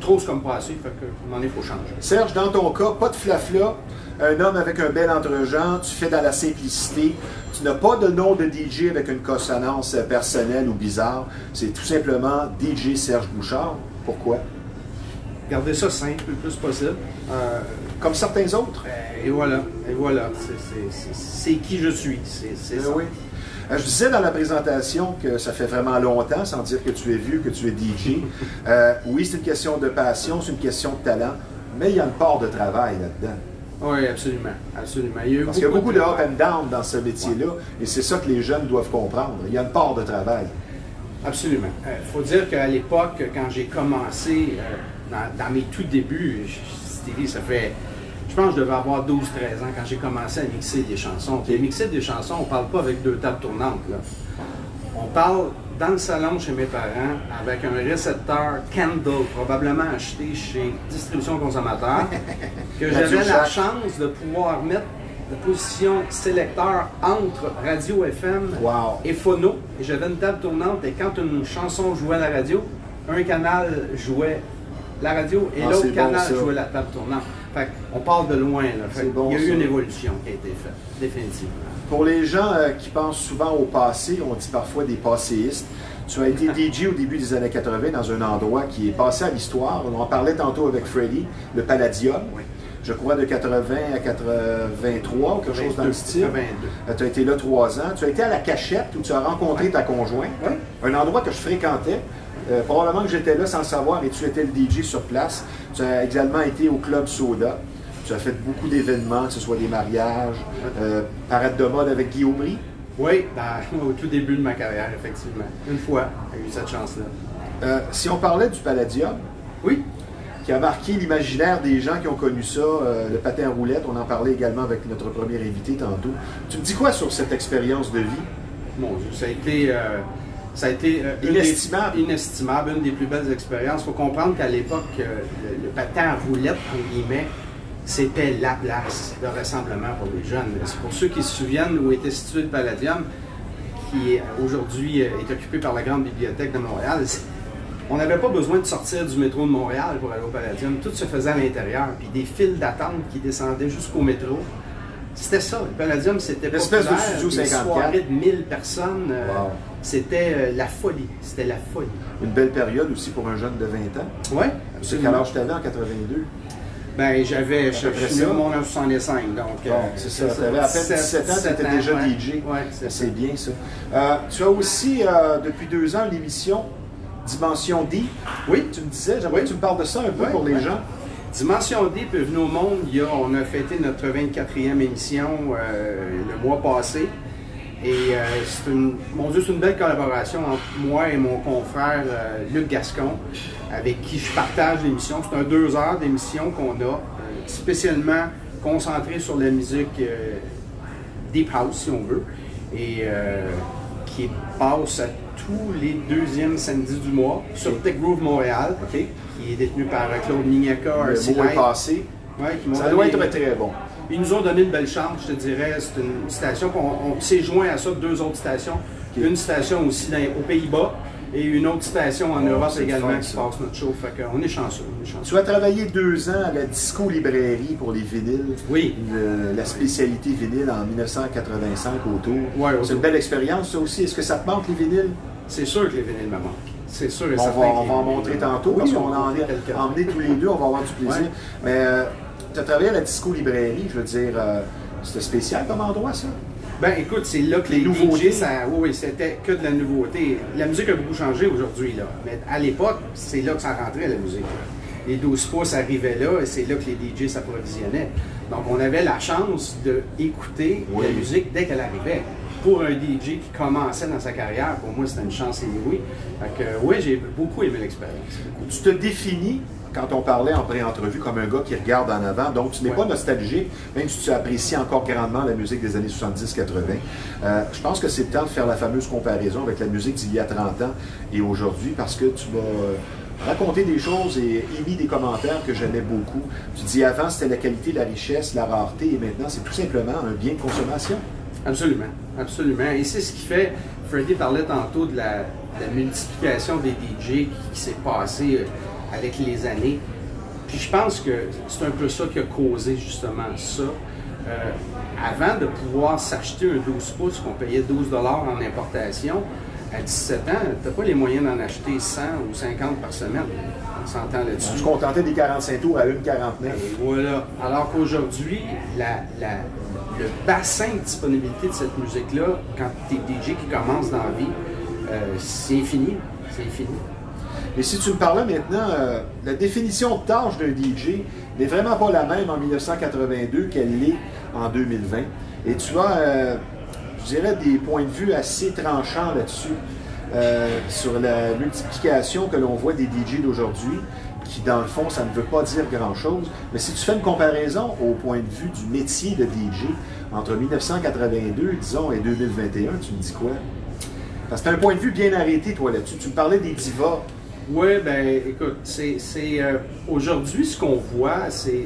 S3: Trop, c'est comme pas assez, fait qu'à un moment donné, il faut changer.
S1: Serge, dans ton cas, pas de flafla, un homme avec un bel entre-gens, tu fais dans la simplicité, tu n'as pas de nom de DJ avec une consonance personnelle ou bizarre, c'est tout simplement DJ Serge Bouchard. Pourquoi?
S3: Gardez ça simple le plus possible.
S1: Comme certains autres.
S3: Et voilà, c'est qui je suis, c'est ça.
S1: Oui. Je disais dans la présentation que ça fait vraiment longtemps, sans dire que tu es vieux, que tu es DJ. Oui, c'est une question de passion, c'est une question de talent, mais il y a une part de travail là-dedans.
S3: Oui, absolument.
S1: Parce qu'il y a beaucoup de up and down dans ce métier-là, et c'est ça que les jeunes doivent comprendre. Il y a une part de travail.
S3: Absolument. Il faut dire qu'à l'époque, quand j'ai commencé, dans mes tout débuts, Stevie, ça fait... Je pense que je devais avoir 12-13 ans quand j'ai commencé à mixer des chansons. Puis mixer des chansons, on ne parle pas avec 2 tables tournantes, là. On parle dans le salon chez mes parents avec un récepteur Candle, probablement acheté chez Distribution Consommateur, que j'avais la chance de pouvoir mettre de position sélecteur entre radio FM et phono. Et j'avais une table tournante et quand une chanson jouait à la radio, un canal jouait la radio et l'autre canal jouait la table tournante. Fait on parle de loin, là. Il y a eu une évolution qui a été faite, définitivement.
S1: Pour les gens qui pensent souvent au passé, on dit parfois des passéistes, tu as été DJ au début des années 80 dans un endroit qui est passé à l'histoire. On en parlait tantôt avec Freddie, le Palladium. Oui. Je crois de 80 à 83 ou quelque chose dans le style. 82. Tu as été là 3 ans. Tu as été à la Cachette où tu as rencontré ta conjointe. Oui. Un endroit que je fréquentais. Probablement que j'étais là sans le savoir, mais tu étais le DJ sur place. Tu as également été au Club Soda. Tu as fait beaucoup d'événements, que ce soit des mariages, parade de mode avec Guy Aubry.
S3: Oui, au tout début de ma carrière, effectivement. Une fois, j'ai eu cette chance-là.
S1: Si on parlait du Palladium, qui a marqué l'imaginaire des gens qui ont connu ça, le patin à roulettes, on en parlait également avec notre premier invité tantôt. Tu me dis quoi sur cette expérience de vie?
S3: Mon Dieu, ça a été inestimable, une des plus belles expériences. Il faut comprendre qu'à l'époque, le patin à roulettes, entre guillemets, c'était la place de rassemblement pour les jeunes. Pour ceux qui se souviennent où était situé le Palladium, qui aujourd'hui est occupé par la Grande Bibliothèque de Montréal, on n'avait pas besoin de sortir du métro de Montréal pour aller au Palladium. Tout se faisait à l'intérieur, puis des files d'attente qui descendaient jusqu'au métro. C'était ça, le Palladium, c'était
S1: l'espèce de studio 54.
S3: Une soirée de 1000 personnes, c'était la folie, c'était la folie.
S1: Une belle période aussi pour un jeune de 20 ans.
S3: Oui,
S1: c'est quel âge tu avais en 82?
S3: Ben, je suis né en 65, donc...
S1: c'est ça, tu avais à peine 17 ans, tu étais déjà DJ.
S3: Oui,
S1: c'est bien ça. Tu as aussi, depuis 2 ans, l'émission Dimension D. Oui, tu me disais, j'aimerais que tu me parles de ça un peu pour les gens.
S3: Dimension Deep est venue au monde, on a fêté notre 24e émission le mois passé. Et c'est une belle collaboration entre moi et mon confrère Luc Gascon, avec qui je partage l'émission. C'est un 2 heures d'émission qu'on a, spécialement concentré sur la musique Deep House, si on veut, et qui passe à tous les 2e samedis du mois sur Tech Groove Montréal, qui est détenu par Claude Mignacca,
S1: le mot est passé. Ça doit être très bon.
S3: Ils nous ont donné une belle chance, je te dirais. C'est une station qu'on s'est joint à ça, 2 autres stations. Une station aussi aux Pays-Bas et une autre station en Europe également qui passe notre show. Fait qu'on est chanceux.
S1: Tu as travaillé 2 ans à la Disco Librairie pour les vinyles.
S3: Oui.
S1: La spécialité vinyle en 1985 autour.
S3: Ouais,
S1: c'est une belle expérience, ça aussi. Est-ce que ça te manque, les vinyles?
S3: C'est sûr que les vinyles me manquent. C'est sûr et
S1: On
S3: certain.
S1: va en montrer tantôt, parce qu'on en
S3: quelques-uns.
S1: a emmené tous les deux, on va avoir du plaisir.
S3: Ouais.
S1: Mais tu as travaillé à la Disco Librairie, je veux dire, c'était spécial comme endroit, ça?
S3: Ben écoute, c'est là que
S1: Les
S3: les
S1: nouveautés.
S3: DJs, oui, c'était que de la nouveauté. La musique a beaucoup changé aujourd'hui, là. Mais à l'époque, c'est là que ça rentrait, la musique. Les 12 pouces arrivaient là et c'est là que les DJs s'approvisionnaient. Donc on avait la chance d'écouter la musique dès qu'elle arrivait. Pour un DJ qui commençait dans sa carrière, pour moi, c'était une chance inouïe. Fait que, oui, j'ai beaucoup aimé l'expérience.
S1: Tu te définis, quand on parlait en pré-entrevue, comme un gars qui regarde en avant, donc tu n'es pas nostalgique, même si tu apprécies encore grandement la musique des années 70-80. Je pense que c'est le temps de faire la fameuse comparaison avec la musique d'il y a 30 ans et aujourd'hui, parce que tu vas raconter des choses et émis des commentaires que j'aimais beaucoup. Tu dis avant, c'était la qualité, la richesse, la rareté, et maintenant, c'est tout simplement un bien de consommation.
S3: Absolument, absolument. Et c'est ce qui fait, Freddie parlait tantôt de la multiplication des DJ qui s'est passée avec les années. Puis je pense que c'est un peu ça qui a causé justement ça. Avant de pouvoir s'acheter un 12 pouces qu'on payait 12 $ en importation, à 17 ans, tu n'as pas les moyens d'en acheter 100 ou 50 par semaine. On s'entend là-dessus.
S1: On se contentait des 45 tours à 1,49.
S3: Et voilà. Alors qu'aujourd'hui, le bassin de disponibilité de cette musique-là, quand tu es DJ qui commence dans la vie, c'est infini. C'est infini.
S1: Et si tu me parlais maintenant, la définition de tâche d'un DJ n'est vraiment pas la même en 1982 qu'elle l'est en 2020. Et tu as, je dirais, des points de vue assez tranchants là-dessus, sur la multiplication que l'on voit des DJ d'aujourd'hui, qui dans le fond, ça ne veut pas dire grand-chose. Mais si tu fais une comparaison au point de vue du métier de DJ, entre 1982, disons, et 2021, tu me dis quoi? Parce que tu as un point de vue bien arrêté, toi, là-dessus. Tu me parlais des divas.
S3: Oui, ben écoute, aujourd'hui, ce qu'on voit, c'est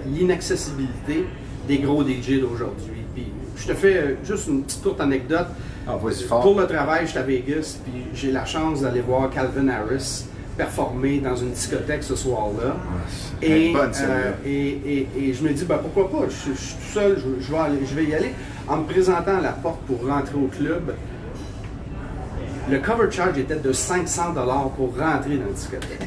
S3: l'inaccessibilité des gros DJ d'aujourd'hui. Puis je te fais juste une petite courte anecdote.
S1: Ah, vas-y fort.
S3: Pour le travail, j'étais à Vegas, puis j'ai la chance d'aller voir Calvin Harris performer dans une discothèque ce soir-là. Et je me dis, ben, pourquoi pas? Je suis tout seul, je vais y aller. En me présentant à la porte pour rentrer au club, le cover charge était de 500 $ pour rentrer dans la discothèque.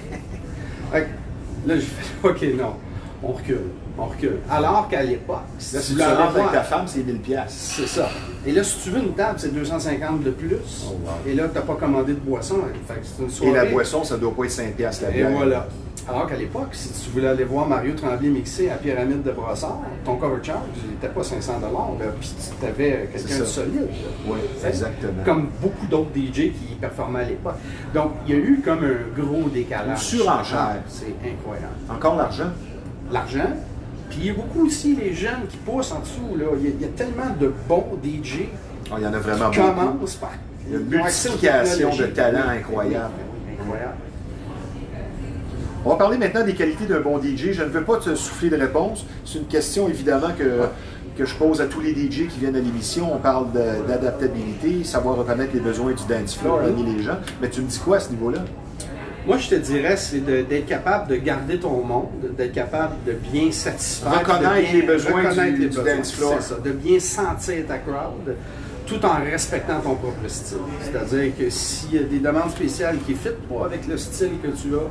S3: Là, je fais, OK, non, on recule. Alors qu'à l'époque,
S1: là, si tu rentres avec ta femme, c'est 1000 $.
S3: C'est ça. Et là, si tu veux une table, c'est 250 de plus.
S1: Oh, wow.
S3: Et là, tu n'as pas commandé de boisson. Fait que c'est une soirée.
S1: Et la boisson, ça ne doit pas être 5 $ la bière.
S3: Et voilà. Alors qu'à l'époque, si tu voulais aller voir Mario Tremblay mixer à Pyramide de Brossard, ton cover charge n'était pas 500 $, là, puis tu avais quelqu'un de solide.
S1: Oui, exactement.
S3: Comme beaucoup d'autres DJ qui performaient à l'époque. Donc, il y a eu comme un gros décalage.
S1: Une surenchère.
S3: C'est incroyable.
S1: Encore l'argent?
S3: L'argent. Puis il y a beaucoup aussi les jeunes qui poussent en dessous. Là. Il y a tellement de bons DJ
S1: Oh, il y en a vraiment
S3: qui
S1: beaucoup.
S3: commencent par...
S1: Il y a une multiplication de talents incroyable.
S3: Incroyable.
S1: On va parler maintenant des qualités d'un bon DJ. Je ne veux pas te souffler de réponse. C'est une question, évidemment, que je pose à tous les DJ qui viennent à l'émission. On parle d'adaptabilité, savoir reconnaître les besoins du dance floor, aimer les gens. Mais tu me dis quoi à ce niveau-là?
S3: Moi, je te dirais, c'est d'être capable de garder ton monde, d'être capable de bien satisfaire.
S1: Reconnaître les besoins du dance floor.
S3: C'est ça, de bien sentir ta crowd, tout en respectant ton propre style. C'est-à-dire que s'il y a des demandes spéciales qui ne fitent pas avec le style que tu as,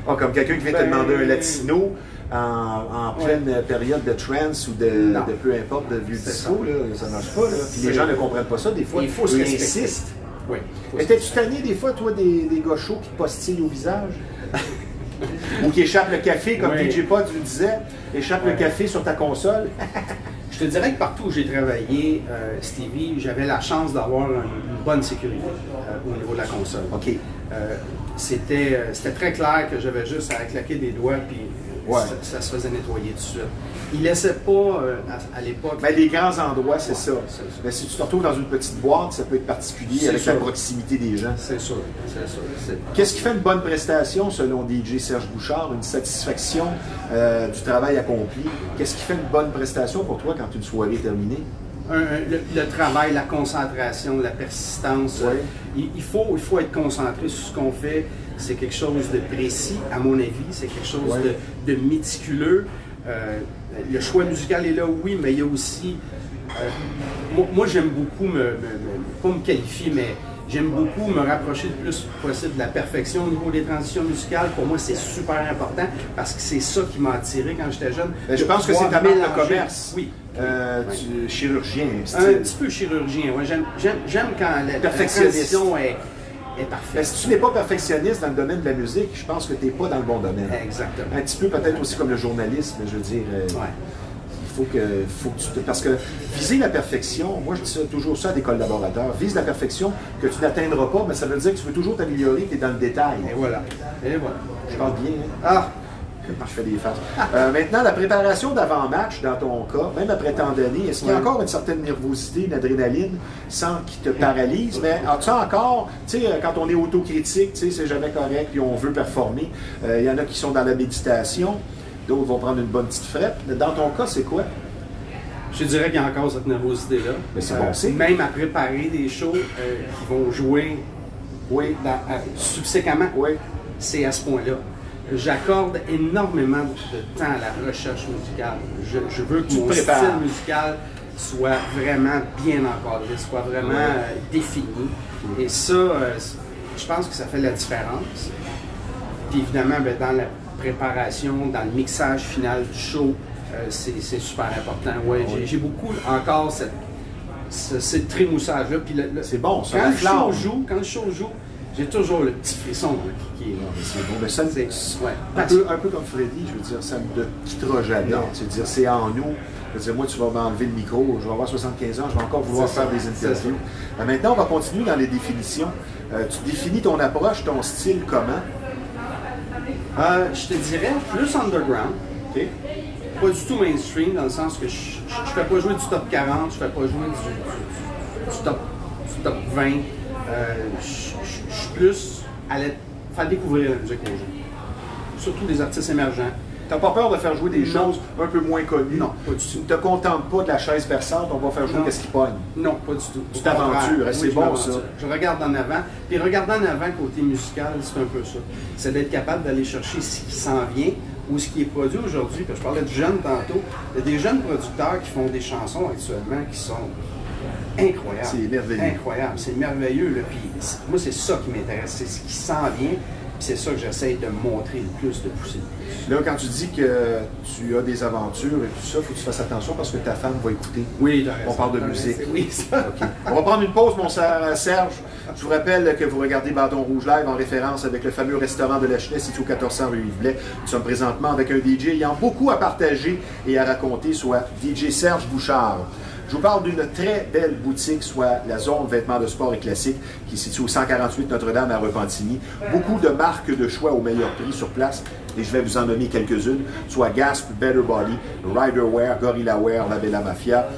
S1: Ah, comme quelqu'un qui vient te demander un latino en pleine période de trance ou de peu importe, de vieux disco, là, ça ne marche pas. Là. Puis les gens ne comprennent pas ça des fois.
S3: Il faut se respecter.
S1: Insistent.
S3: Oui.
S1: Étais-tu tanné des fois, toi, des gars chauds qui te postillent au visage? Ou qui échappent le café, comme DJ Pod le disait, échappe le café sur ta console?
S3: Je te dirais que partout où j'ai travaillé, Stevie, j'avais la chance d'avoir une bonne sécurité au niveau de la console.
S1: OK.
S3: C'était très clair que j'avais juste à claquer des doigts, puis
S1: Ouais.
S3: ça se faisait nettoyer tout de suite. Ils ne laissaient pas, à l'époque...
S1: Mais les grands endroits, c'est ça.
S3: c'est ça.
S1: Mais si tu te retrouves dans une petite boîte, ça peut être particulier
S3: C'est
S1: avec
S3: sûr.
S1: la proximité des gens.
S3: C'est sûr, c'est sûr.
S1: Qu'est-ce qui fait une bonne prestation selon DJ Serge Bouchard, une satisfaction du travail accompli? Qu'est-ce qui fait une bonne prestation pour toi quand une soirée est terminée?
S3: Le travail, la concentration, la persistance.
S1: Ouais.
S3: Il faut être concentré sur ce qu'on fait. C'est quelque chose de précis, à mon avis. C'est quelque chose de méticuleux. Le choix musical est là, oui, mais il y a aussi... moi j'aime beaucoup pas me qualifier, mais J'aime beaucoup me rapprocher le plus possible de la perfection au niveau des transitions musicales. Pour moi, c'est super important parce que c'est ça qui m'a attiré quand j'étais jeune.
S1: Ben, je pense que c'est ta marque de commerce.
S3: Oui.
S1: Chirurgien,
S3: un petit peu chirurgien, ouais. J'aime quand la transition est parfaite.
S1: Ben, si tu n'es pas perfectionniste dans le domaine de la musique, je pense que tu n'es pas dans le bon domaine.
S3: Exactement.
S1: Un petit peu peut-être aussi comme le journalisme, je veux dire. Il faut que tu parce que viser la perfection, moi je dis toujours ça à des collaborateurs, vise la perfection que tu n'atteindras pas, mais ça veut dire que tu veux toujours t'améliorer, tu es dans le détail.
S3: Et voilà.
S1: Je parle bien, hein?
S3: Ah!
S1: Je fais des faces. Maintenant, la préparation d'avant-match, dans ton cas, même après tant d'années, est-ce qu'il y a encore une certaine nervosité, une adrénaline, sans qu'il te paralyse? Mais as-tu encore, tu sais, quand on est autocritique, tu sais, c'est jamais correct, puis on veut performer. Il y en a qui sont dans la méditation, d'autres vont prendre une bonne petite frette. Dans ton cas, c'est quoi?
S3: Je dirais qu'il y a encore cette nervosité-là.
S1: Mais c'est bon signe.
S3: Même à préparer des shows qui vont jouer subséquemment, c'est à ce point-là. J'accorde énormément de temps à la recherche musicale. Je veux que mon style musical soit vraiment bien encadré, soit vraiment défini. Et ça, je pense que ça fait la différence. Puis évidemment, dans la préparation, dans le mixage final du show, c'est super important. J'ai beaucoup encore ce trémoussage-là.
S1: C'est bon, ça.
S3: Quand le show joue, j'ai toujours le petit frisson qui est là.
S1: C'est bon, mais ça, un peu comme Freddy, je veux dire, ça ne te quittera jamais. Je veux dire, c'est en nous. Je veux dire, moi, tu vas m'enlever le micro, je vais avoir 75 ans, je vais encore vouloir faire des interviews. Maintenant, on va continuer dans les définitions. Tu définis ton approche, ton style comment?
S3: Je te dirais plus underground.
S1: Okay.
S3: Pas du tout mainstream, dans le sens que je ne fais pas jouer du top 40, je ne fais pas jouer du top 20. Je suis plus à faire découvrir la musique aux gens. Surtout des artistes émergents.
S1: Tu n'as pas peur de faire jouer des choses un peu moins connues?
S3: Non, pas du tout.
S1: Tu ne te contentes pas de la chaise perçante, on va faire jouer qu'est-ce qui pogne?
S3: Non, pas du tout.
S1: Tu t'aventures, c'est bon ça.
S3: Je regarde en avant. Puis regarder en avant côté musical, c'est un peu ça. C'est d'être capable d'aller chercher ce qui s'en vient ou ce qui est produit aujourd'hui. Je parlais de jeunes tantôt. Il y a des jeunes producteurs qui font des chansons actuellement qui sont incroyables.
S1: C'est merveilleux.
S3: Incroyable, c'est merveilleux. Là. Puis moi, c'est ça qui m'intéresse, c'est ce qui s'en vient. Puis c'est ça que j'essaie de montrer le plus, de pousser le plus.
S1: Là, quand tu dis que tu as des aventures et tout ça, il faut que tu fasses attention parce que ta femme va écouter.
S3: Oui,
S1: on parle de musique.
S3: Oui, ça.
S1: Okay. On va prendre une pause, mon Serge. Je vous rappelle que vous regardez Bâton Rouge Live en référence avec le fameux restaurant de Lachenay, situé au 1400 rue Yves Blais. Nous sommes présentement avec un DJ ayant beaucoup à partager et à raconter, soit DJ Serge Bouchard. Je vous parle d'une très belle boutique, soit la zone vêtements de sport et classiques, qui se situe au 148 Notre-Dame à Repentigny. Beaucoup de marques de choix au meilleur prix sur place, et je vais vous en nommer quelques-unes, soit Gasp, Better Body, Riderwear, Gorilla Wear, La Bella Mafia.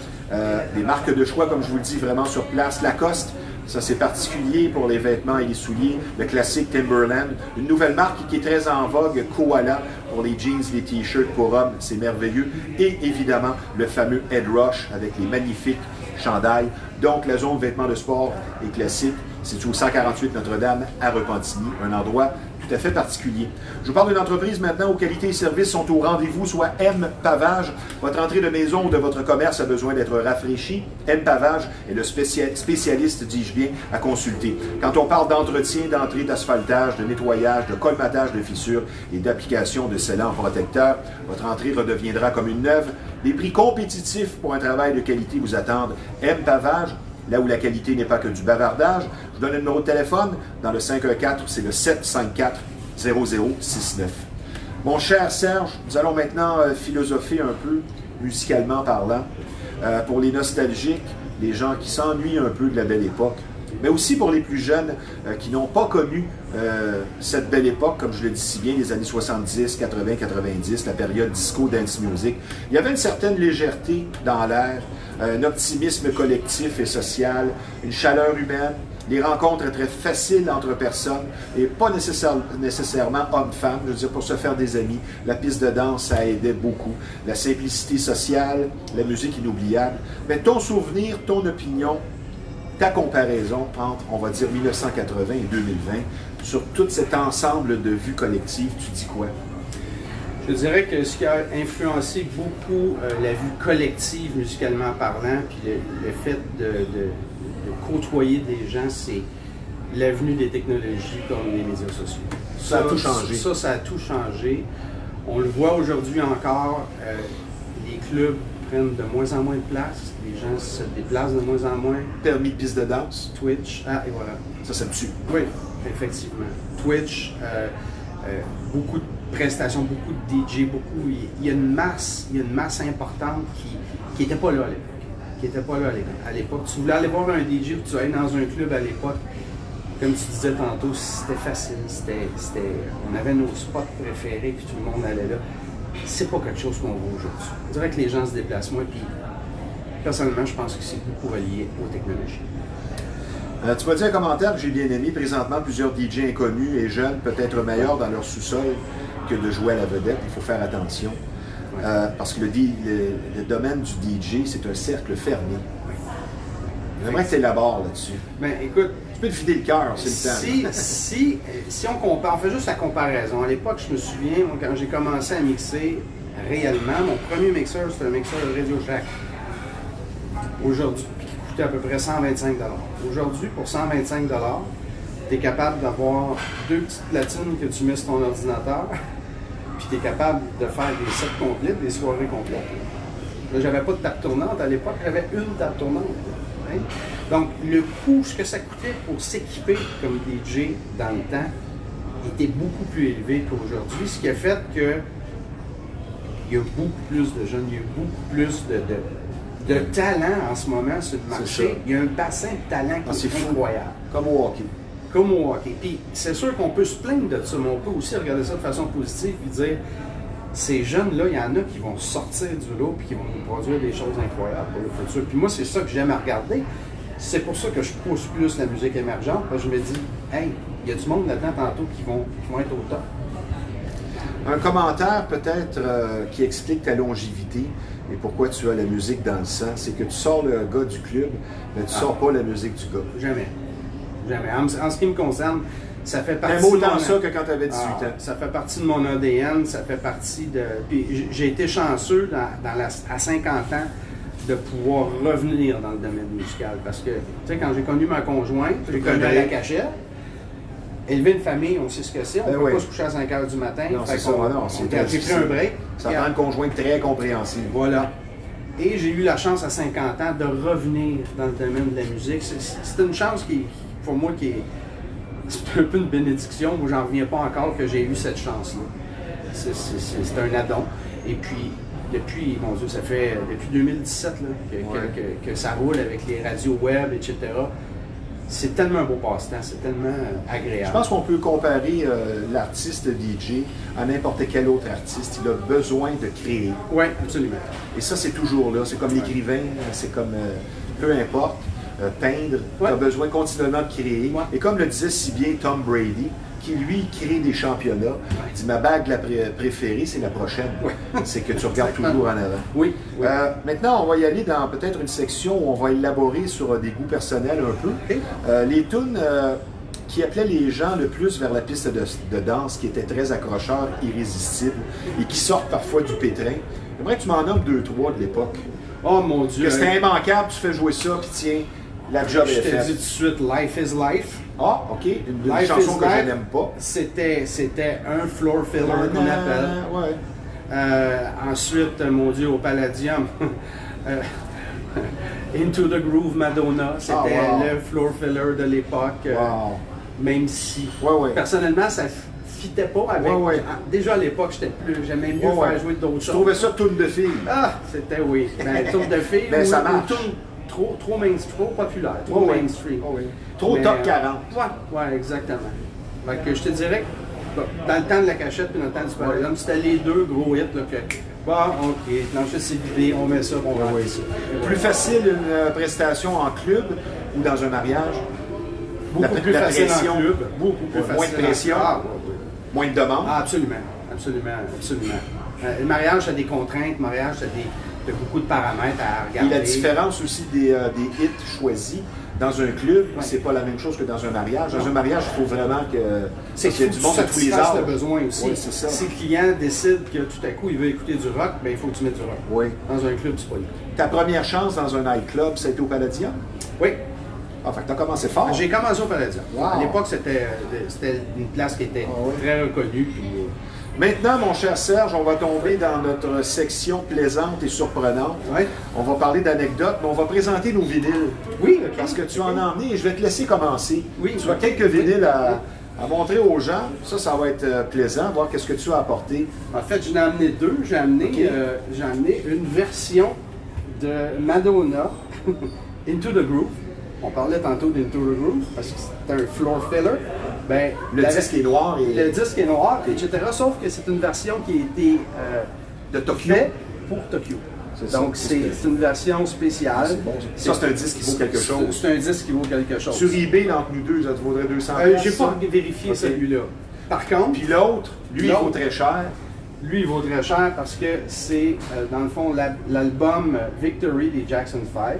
S1: Des marques de choix, comme je vous le dis, vraiment sur place. Lacoste, ça c'est particulier pour les vêtements et les souliers. Le classique Timberland. Une nouvelle marque qui est très en vogue, Koala, pour les jeans, les t-shirts pour hommes, c'est merveilleux. Et évidemment, le fameux Head Rush avec les magnifiques chandails. Donc, la zone vêtements de sport et classique, c'est au 148 Notre-Dame à Repentigny, un endroit tout à fait particulier. Je vous parle d'une entreprise maintenant où qualité et services sont au rendez-vous, soit M Pavage. Votre entrée de maison ou de votre commerce a besoin d'être rafraîchie. M Pavage est le spécialiste, dis-je bien, à consulter. Quand on parle d'entretien, d'entrée, d'asphaltage, de nettoyage, de colmatage de fissures et d'application de scellants protecteurs, votre entrée redeviendra comme une neuve. Des prix compétitifs pour un travail de qualité vous attendent. M Pavage, là où la qualité n'est pas que du bavardage. Je vous donne le numéro de téléphone. Dans le 514, c'est le 754-0069. Mon cher Serge, nous allons maintenant philosopher un peu, musicalement parlant, pour les nostalgiques, les gens qui s'ennuient un peu de la belle époque, mais aussi pour les plus jeunes qui n'ont pas connu cette belle époque, comme je le dis si bien, les années 70, 80, 90, la période disco, dance music. Il y avait une certaine légèreté dans l'air, un optimisme collectif et social, une chaleur humaine, les rencontres très faciles entre personnes et pas nécessairement hommes-femmes, je veux dire, pour se faire des amis. La piste de danse, ça aidait beaucoup. La simplicité sociale, la musique inoubliable. Mais ton souvenir, ton opinion, ta comparaison entre, on va dire, 1980 et 2020, sur tout cet ensemble de vues collectives, tu dis quoi?
S3: Je dirais que ce qui a influencé beaucoup la vue collective musicalement parlant, puis le fait de côtoyer des gens, c'est l'avenue des technologies comme les médias sociaux.
S1: Ça a tout changé.
S3: Ça a tout changé. On le voit aujourd'hui encore, les clubs prennent de moins en moins de place, les gens se déplacent de moins en moins.
S1: Permis de piste de danse.
S3: Twitch, et voilà.
S1: Ça me tue.
S3: Oui, effectivement. Twitch, beaucoup de prestations, beaucoup de DJ, il y a une masse importante qui n'était pas là à l'époque. Si vous voulais aller voir un DJ ou tu allais dans un club à l'époque, comme tu disais tantôt, c'était facile. On avait nos spots préférés puis tout le monde allait là. C'est pas quelque chose qu'on voit aujourd'hui. On dirait que les gens se déplacent moins, puis personnellement, je pense que c'est beaucoup relié aux technologies.
S1: Tu m'as dit un commentaire que j'ai bien aimé. Présentement, plusieurs DJ inconnus et jeunes peut-être meilleurs dans leur sous-sol que de jouer à la vedette. Il faut faire attention.
S3: Ouais.
S1: Parce que le domaine du DJ, c'est un cercle fermé. J'aimerais que tu élabores là-dessus.
S3: Ben, écoute,
S1: tu peux te vider le cœur, c'est le temps.
S3: Si on compare, on fait juste la comparaison. À l'époque, je me souviens, moi, quand j'ai commencé à mixer réellement, mon premier mixeur, c'était un mixeur de Radio Shack. Aujourd'hui, qui coûtait à peu près 125 $. Aujourd'hui, pour 125 $, tu es capable d'avoir 2 petites platines que tu mets sur ton ordinateur, puis tu es capable de faire des sets complets, des soirées complètes. Là, j'avais pas de table tournante à l'époque, j'avais une table tournante. Hein? Donc, le coût, ce que ça coûtait pour s'équiper comme DJ dans le temps, était beaucoup plus élevé qu'aujourd'hui, ce qui a fait que il y a beaucoup plus de jeunes, il y a beaucoup plus de talent en ce moment sur le marché. Il y a un bassin de talent qui est incroyable.
S1: Comme au hockey.
S3: Comme au hockey. Puis c'est sûr qu'on peut se plaindre de ça, mais on peut aussi regarder ça de façon positive et dire ces jeunes-là, il y en a qui vont sortir du lot et qui vont nous produire des choses incroyables pour le futur. Puis moi, c'est ça que j'aime à regarder. C'est pour ça que je pousse plus la musique émergente, parce que je me dis, hey, il y a du monde là-dedans tantôt qui vont être au top.
S1: Un commentaire peut-être qui explique ta longévité et pourquoi tu as la musique dans le sang, c'est que tu sors le gars du club, mais tu sors pas la musique du gars.
S3: Jamais. Jamais. En ce qui me concerne, ça fait partie.
S1: T'aimes autant ça que quand tu avais 18 ans.
S3: Ça fait partie de mon ADN, ça fait partie de. Puis j'ai été chanceux à 50 ans de pouvoir revenir dans le domaine musical. Parce que, tu sais, quand j'ai connu ma conjointe, j'ai connu à la cachette. Élever une famille, on sait ce que c'est. On ne peut pas se coucher à 5 h du matin.
S1: Non, c'est ça.
S3: J'ai pris un break.
S1: Ça prend une conjointe très compréhensive.
S3: Voilà. Et j'ai eu la chance à 50 ans de revenir dans le domaine de la musique. C'est une chance qui, pour moi, c'est un peu une bénédiction. Moi, j'en reviens pas encore que j'ai eu cette chance-là. C'est un addon. Et puis, depuis, mon Dieu, ça fait depuis 2017 là, que ça roule avec les radios web, etc. C'est tellement un beau passe-temps, c'est tellement agréable.
S1: Je pense qu'on peut comparer l'artiste DJ à n'importe quel autre artiste. Il a besoin de créer.
S3: Oui, absolument.
S1: Et ça, c'est toujours là. C'est comme l'écrivain, c'est comme, peu importe, peindre. Tu as besoin continuellement de créer. Et comme le disait si bien Tom Brady, qui lui crée des championnats, il dit ma bague préférée, c'est la prochaine. C'est que tu regardes toujours en avant.
S3: Oui.
S1: Maintenant, on va y aller dans peut-être une section où on va élaborer sur des goûts personnels un peu. Les tunes qui appelaient les gens le plus vers la piste de danse, qui étaient très accrocheurs, irrésistibles et qui sortent parfois du pétrin. J'aimerais que tu m'en nommes 2-3 de l'époque.
S3: Oh mon Dieu!
S1: Que c'était immanquable, tu fais jouer ça, puis tiens, la job est faite.
S3: Je t'ai dit tout de suite, Life is Life.
S1: Ah, OK. Une chanson que je n'aime pas.
S3: C'était un floor filler qu'on appelle.
S1: Ouais.
S3: Ensuite, mon Dieu, au Palladium, Into the Groove Madonna. C'était le floor filler de l'époque. Même si, personnellement, ça fitait pas avec... Déjà à l'époque, j'aimais mieux faire jouer d'autres choses.
S1: Je trouvais ça tourne de filles.
S3: Ah, c'était tourne de filles.
S1: Mais ça marche.
S3: Trop populaire, trop mainstream.
S1: Trop top 40.
S3: Oui, exactement. Fait que je te dirais que dans le temps de la cachette et dans le temps du Palladium, c'était les deux gros hits là, que OK, plancher c'est vidé, on met ça, on va ça.
S1: Plus facile une prestation en club ou dans un mariage?
S3: Beaucoup plus facile en club.
S1: Beaucoup plus facile. Moins de pression, moins de demandes?
S3: Absolument. Le mariage, a des contraintes, le mariage, t'as beaucoup de paramètres à regarder.
S1: Et la différence aussi des hits choisis dans un club, c'est pas la même chose que dans un mariage. Dans un mariage, il faut vraiment qu'il y ait du monde de tous les âges.
S3: Le besoin aussi.
S1: Oui, c'est ça.
S3: Si le client décide que tout à coup il veut écouter du rock, ben il faut que tu mettes du rock.
S1: Oui.
S3: Dans un club, c'est pas lui.
S1: Ta première chance dans un nightclub, c'était au Palladium?
S3: Oui.
S1: Ah, fait que t'as commencé fort.
S3: J'ai commencé au Palladium.
S1: Wow.
S3: À l'époque, c'était une place qui était très reconnue. Puis,
S1: Maintenant, mon cher Serge, on va tomber dans notre section plaisante et surprenante.
S3: ouais.
S1: On va parler d'anecdotes, mais on va présenter nos vinyles.
S3: Oui, ok.
S1: Parce que tu en as emmené et je vais te laisser commencer.
S3: Oui.
S1: Tu as quelques vinyles à montrer aux gens. Ça va être plaisant, voir qu'est-ce que tu as apporté.
S3: En fait, j'en ai amené deux. J'ai amené une version de Madonna, Into the Groove. On parlait tantôt d'Into the Groove parce que c'est un floor filler. Ben,
S1: Le disque est noir et
S3: le disque est noir, etc. Sauf que c'est une version qui a été
S1: de Tokyo.
S3: faite pour Tokyo.
S1: C'est
S3: Donc,
S1: ça,
S3: c'est une version spéciale.
S1: C'est bon, ça, c'est un disque qui vaut quelque chose.
S3: C'est un disque qui vaut quelque chose.
S1: Sur eBay, entre nous deux, ça te vaudrait 200
S3: J'ai pas vérifié
S1: Ok.
S3: celui-là. Par contre,
S1: Puis l'autre, lui, il
S3: L'autre.
S1: vaut très cher.
S3: lui, il vaut très cher parce que c'est, dans le fond, l'album Victory des Jackson 5,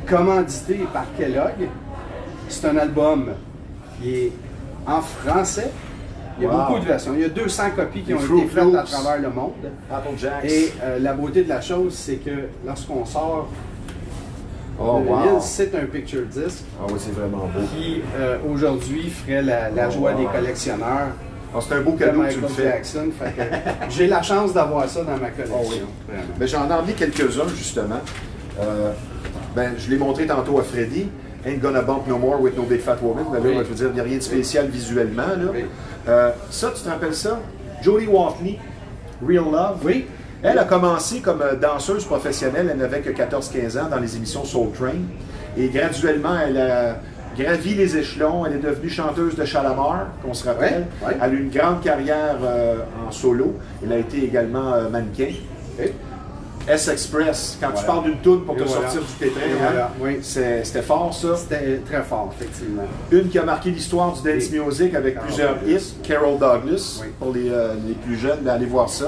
S3: commandité par Kellogg. C'est un album qui est en français. Il y a
S1: Wow.
S3: beaucoup de versions. Il y a 200 copies qui
S1: Les
S3: ont
S1: Fruit
S3: été faites à
S1: Loops.
S3: travers le monde.
S1: Apple Jacks.
S3: Et la beauté de la chose, c'est que lorsqu'on sort
S1: Oh,
S3: le
S1: wow.
S3: vinyle, c'est un picture disc
S1: Ah oui, c'est vraiment beau.
S3: qui, aujourd'hui, ferait la joie des collectionneurs
S1: Ah, c'est un beau
S3: de
S1: cadeau que tu
S3: Michael
S1: me fais.
S3: Jackson. Fait que j'ai la chance d'avoir ça dans ma collection.
S1: Oh oui.
S3: Vraiment.
S1: Ben, j'en ai emmené quelques-uns, justement. Je l'ai montré tantôt à Freddy. Ain't Gonna Bump No More with No Big Fat Woman. Mais là,
S3: Oui.
S1: je veux dire, il n'y a rien de spécial visuellement. Là.
S3: Oui.
S1: Ça, tu te rappelles ça? Jodie Watley, Real Love.
S3: Oui.
S1: Elle a commencé comme danseuse professionnelle. Elle n'avait que 14-15 ans dans les émissions Soul Train. Et graduellement, elle a gravi les échelons. Elle est devenue chanteuse de Shalamar, qu'on se rappelle.
S3: Ouais, ouais.
S1: Elle a eu une grande carrière en solo. Elle a été également mannequin.
S3: Et
S1: S-Express, quand tu
S3: Voilà.
S1: parles d'une toune pour
S3: Et
S1: te
S3: voilà.
S1: sortir du pétrin,
S3: Et
S1: hein,
S3: voilà, oui.
S1: c'était fort ça.
S3: c'était très fort, effectivement.
S1: Une qui a marqué l'histoire du dance
S3: Et
S1: music avec
S3: Carol
S1: plusieurs
S3: Douglas.
S1: hits, Carol Douglas,
S3: Oui.
S1: pour les plus jeunes, ben, allez voir ça.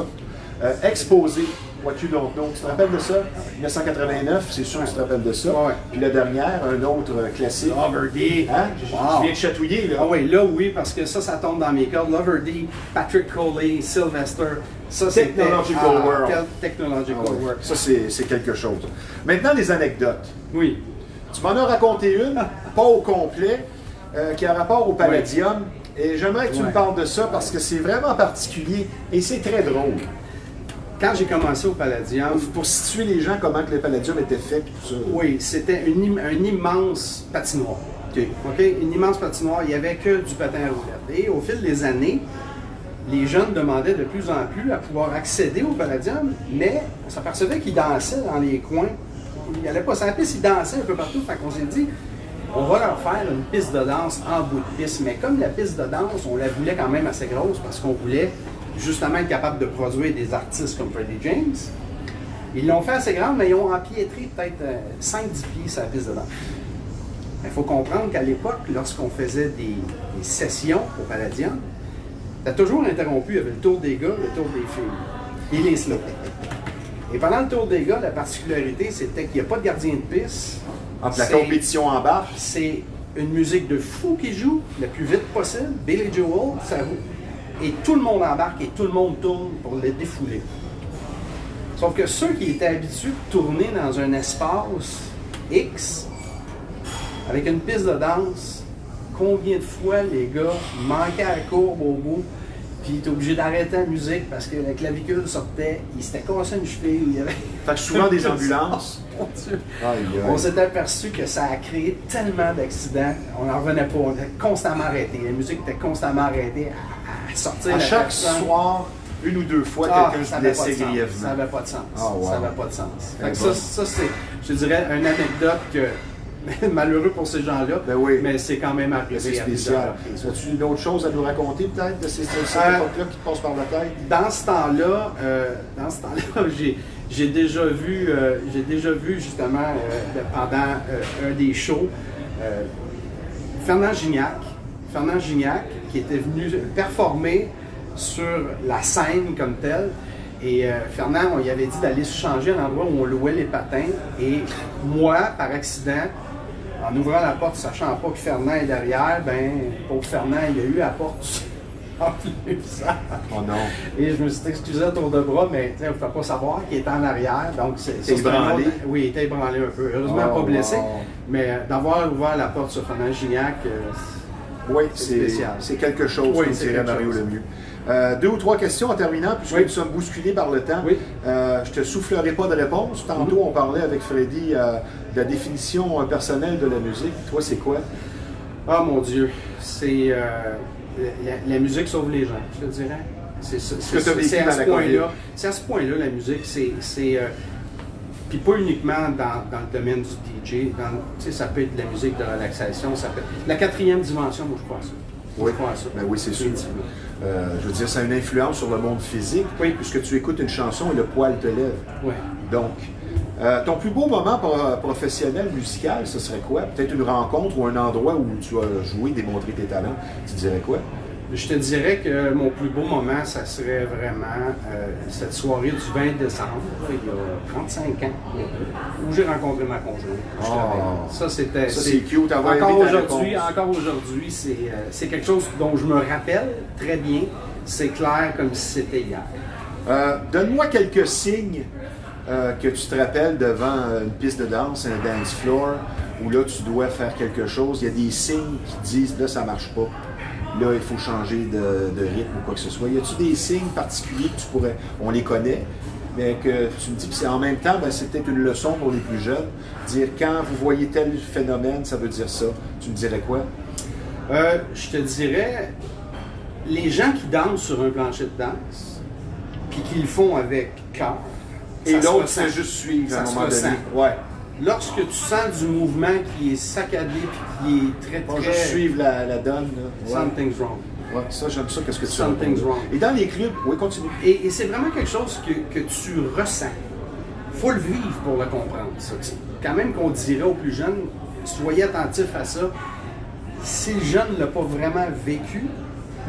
S1: Exposé, What You Don't Know, tu te rappelles de ça? 1989, c'est sûr que tu te rappelles de ça.
S3: Ouais.
S1: Puis la dernière, un autre classique.
S3: Loverdy.
S1: Hein? Je
S3: Wow.
S1: viens de chatouiller, là.
S3: Ah oui, là oui, parce que ça tombe dans mes cordes. Loverdy, Patrick Coley, Sylvester. Ça, c'était
S1: Technological World.
S3: Technological
S1: Ah ouais.
S3: World.
S1: Ça, c'est quelque chose. Maintenant, les anecdotes.
S3: Oui.
S1: Tu m'en as raconté une, pas au complet, qui a rapport au Palladium. Et j'aimerais que tu me
S3: Ouais.
S1: parles de ça parce que c'est vraiment particulier et c'est très drôle.
S3: Quand j'ai commencé au Palladium,
S1: Pour situer les gens, comment que le Palladium était fait, et tout ça.
S3: oui, c'était un immense patinoire.
S1: OK.
S3: OK? Une immense patinoire, il n'y avait que du patin à roulettes. Et au fil des années, les jeunes demandaient de plus en plus à pouvoir accéder au Palladium, mais on s'apercevait qu'ils dansaient dans les coins. Ils n'allaient pas sur la piste, ils dansaient un peu partout. Fait qu'on s'est dit, on va leur faire une piste de danse en bout de piste. Mais comme la piste de danse, on la voulait quand même assez grosse parce qu'on voulait justement être capable de produire des artistes comme Freddie James. Ils l'ont fait assez grande, mais ils ont empiétré peut-être 5-10 pieds sur la piste de danse. Il faut comprendre qu'à l'époque, lorsqu'on faisait des sessions au Palladium, t'as toujours interrompu, il y avait le tour des gars, le tour des filles, et les slows. Et pendant le tour des gars, la particularité, c'était qu'il n'y a pas de gardien de piste.
S1: Entre la
S3: C'est-
S1: compétition en barre,
S3: C'est une musique de fou qui joue le plus vite possible, Billy Joel, ça roule. Et tout le monde embarque et tout le monde tourne pour le défouler. Sauf que ceux qui étaient habitués de tourner dans un espace X, avec une piste de danse, combien de fois les gars manquaient à la courbe au bout, puis ils étaient obligés d'arrêter la musique parce que la clavicule sortait, ils s'étaient cassé une cheville, il y avait...
S1: fait que souvent des ambulances.
S3: Mon Dieu.
S1: Aïe, aïe.
S3: On s'est aperçu que ça a créé tellement d'accidents, on n'en revenait pas, on était constamment arrêté. La musique était constamment arrêtée à sortir
S1: À
S3: la
S1: chaque
S3: personne.
S1: soir, une ou deux fois,
S3: Ah,
S1: quelqu'un
S3: ça
S1: se
S3: n'avait pas de
S1: blessait
S3: sens.
S1: grièvement.
S3: Ça n'avait pas de sens.
S1: Ah, wow.
S3: Ça n'avait pas de sens. Fait que
S1: bon.
S3: ça c'est, je dirais, une anecdote que, malheureux pour ces gens-là,
S1: Ben oui.
S3: mais c'est quand même arrivé.
S1: C'est
S3: à plusieurs
S1: spécial.
S3: reprises.
S1: As-tu une autre chose à nous raconter peut-être de cette époque-là qui te passe par la tête?
S3: Dans ce temps-là, j'ai déjà vu justement pendant un des shows Fernand Gignac qui était venu performer sur la scène comme telle. Et Fernand, on lui avait dit d'aller se changer à l'endroit où on louait les patins. Et moi, par accident, en ouvrant la porte, sachant pas que Fernand est derrière, ben, pauvre Fernand, il a eu la porte en plus.
S1: Oh non.
S3: Et je me suis excusé à tour de bras, mais il ne faut pas savoir qu'il était en arrière. Donc,
S1: T'es ébranlé?
S3: Oui, il était ébranlé un peu. Heureusement, pas blessé.
S1: Wow.
S3: Mais d'avoir ouvert la porte sur Fernand Gignac,
S1: Oui,
S3: c'est spécial.
S1: c'est quelque chose,
S3: Oui,
S1: comme
S3: c'est
S1: dirait
S3: quelque
S1: Mario
S3: chose.
S1: Lemieux. 2 ou 3 questions en terminant, puisque
S3: Oui.
S1: nous sommes bousculés par le temps.
S3: Oui.
S1: Je te soufflerai pas de réponse. Tantôt, on parlait avec Freddy de la définition personnelle de la musique. Toi, c'est quoi?
S3: Oh mon Dieu, c'est la musique sauve les gens, je te dirais. C'est
S1: que t'as vécu
S3: c'est à
S1: dans
S3: ce
S1: la COVID.
S3: point-là. C'est à ce point-là la musique, puis pas uniquement dans le domaine du DJ. Tu sais, ça peut être de la musique de relaxation, ça peut être la 4e dimension, moi je crois à ça.
S1: Oui,
S3: Je crois à ça.
S1: ben oui, c'est sûr.
S3: Définitivement.
S1: Je veux dire, ça a une influence sur le monde physique,
S3: Oui.
S1: puisque tu écoutes une chanson et le poil te lève.
S3: Ouais.
S1: Donc, ton plus beau moment professionnel musical, ce serait quoi? Peut-être une rencontre ou un endroit où tu as joué, démontré tes talents. Tu dirais quoi?
S3: Je te dirais que mon plus beau moment, ça serait vraiment cette soirée du 20 décembre, il y a 35 ans, où j'ai rencontré ma conjointe. Je travaillais. Ça, c'était.
S1: Ça, c'est cute, avoir
S3: encore
S1: aimé ta
S3: aujourd'hui,
S1: réponse.
S3: encore aujourd'hui, c'est quelque chose dont je me rappelle très bien. C'est clair comme si c'était hier.
S1: Donne-moi quelques signes que tu te rappelles devant une piste de danse, un dance floor, où là, tu dois faire quelque chose. Il y a des signes qui disent, là, ça marche pas. Là, il faut changer de rythme ou quoi que ce soit. Y a-t-il des signes particuliers que tu pourrais... On les connaît, mais que tu me dis que c'est en même temps, ben, c'est peut-être une leçon pour les plus jeunes. Dire, quand vous voyez tel phénomène, ça veut dire ça. Tu me dirais quoi?
S3: Je te dirais, les gens qui dansent sur un plancher de danse, puis qui le font avec cœur,
S1: Et
S3: ça se
S1: l'autre,
S3: ressent.
S1: c'est juste suivre à
S3: Ça
S1: un
S3: se
S1: moment donné.
S3: ressent.
S1: Ouais.
S3: Lorsque tu sens du mouvement qui est saccadé puis qui est très,
S1: Pas
S3: très...
S1: juste suivre la donne. Là. Ouais.
S3: Something's wrong.
S1: Ouais, ça, j'aime ça. Qu'est-ce que tu
S3: Something's
S1: racontes.
S3: wrong.
S1: Et dans les clubs, oui, continue.
S3: Et c'est vraiment quelque chose que tu ressens. Faut le vivre pour le comprendre, ça. Quand même qu'on dirait aux plus jeunes, soyez attentifs à ça. Si le jeune ne l'a pas vraiment vécu,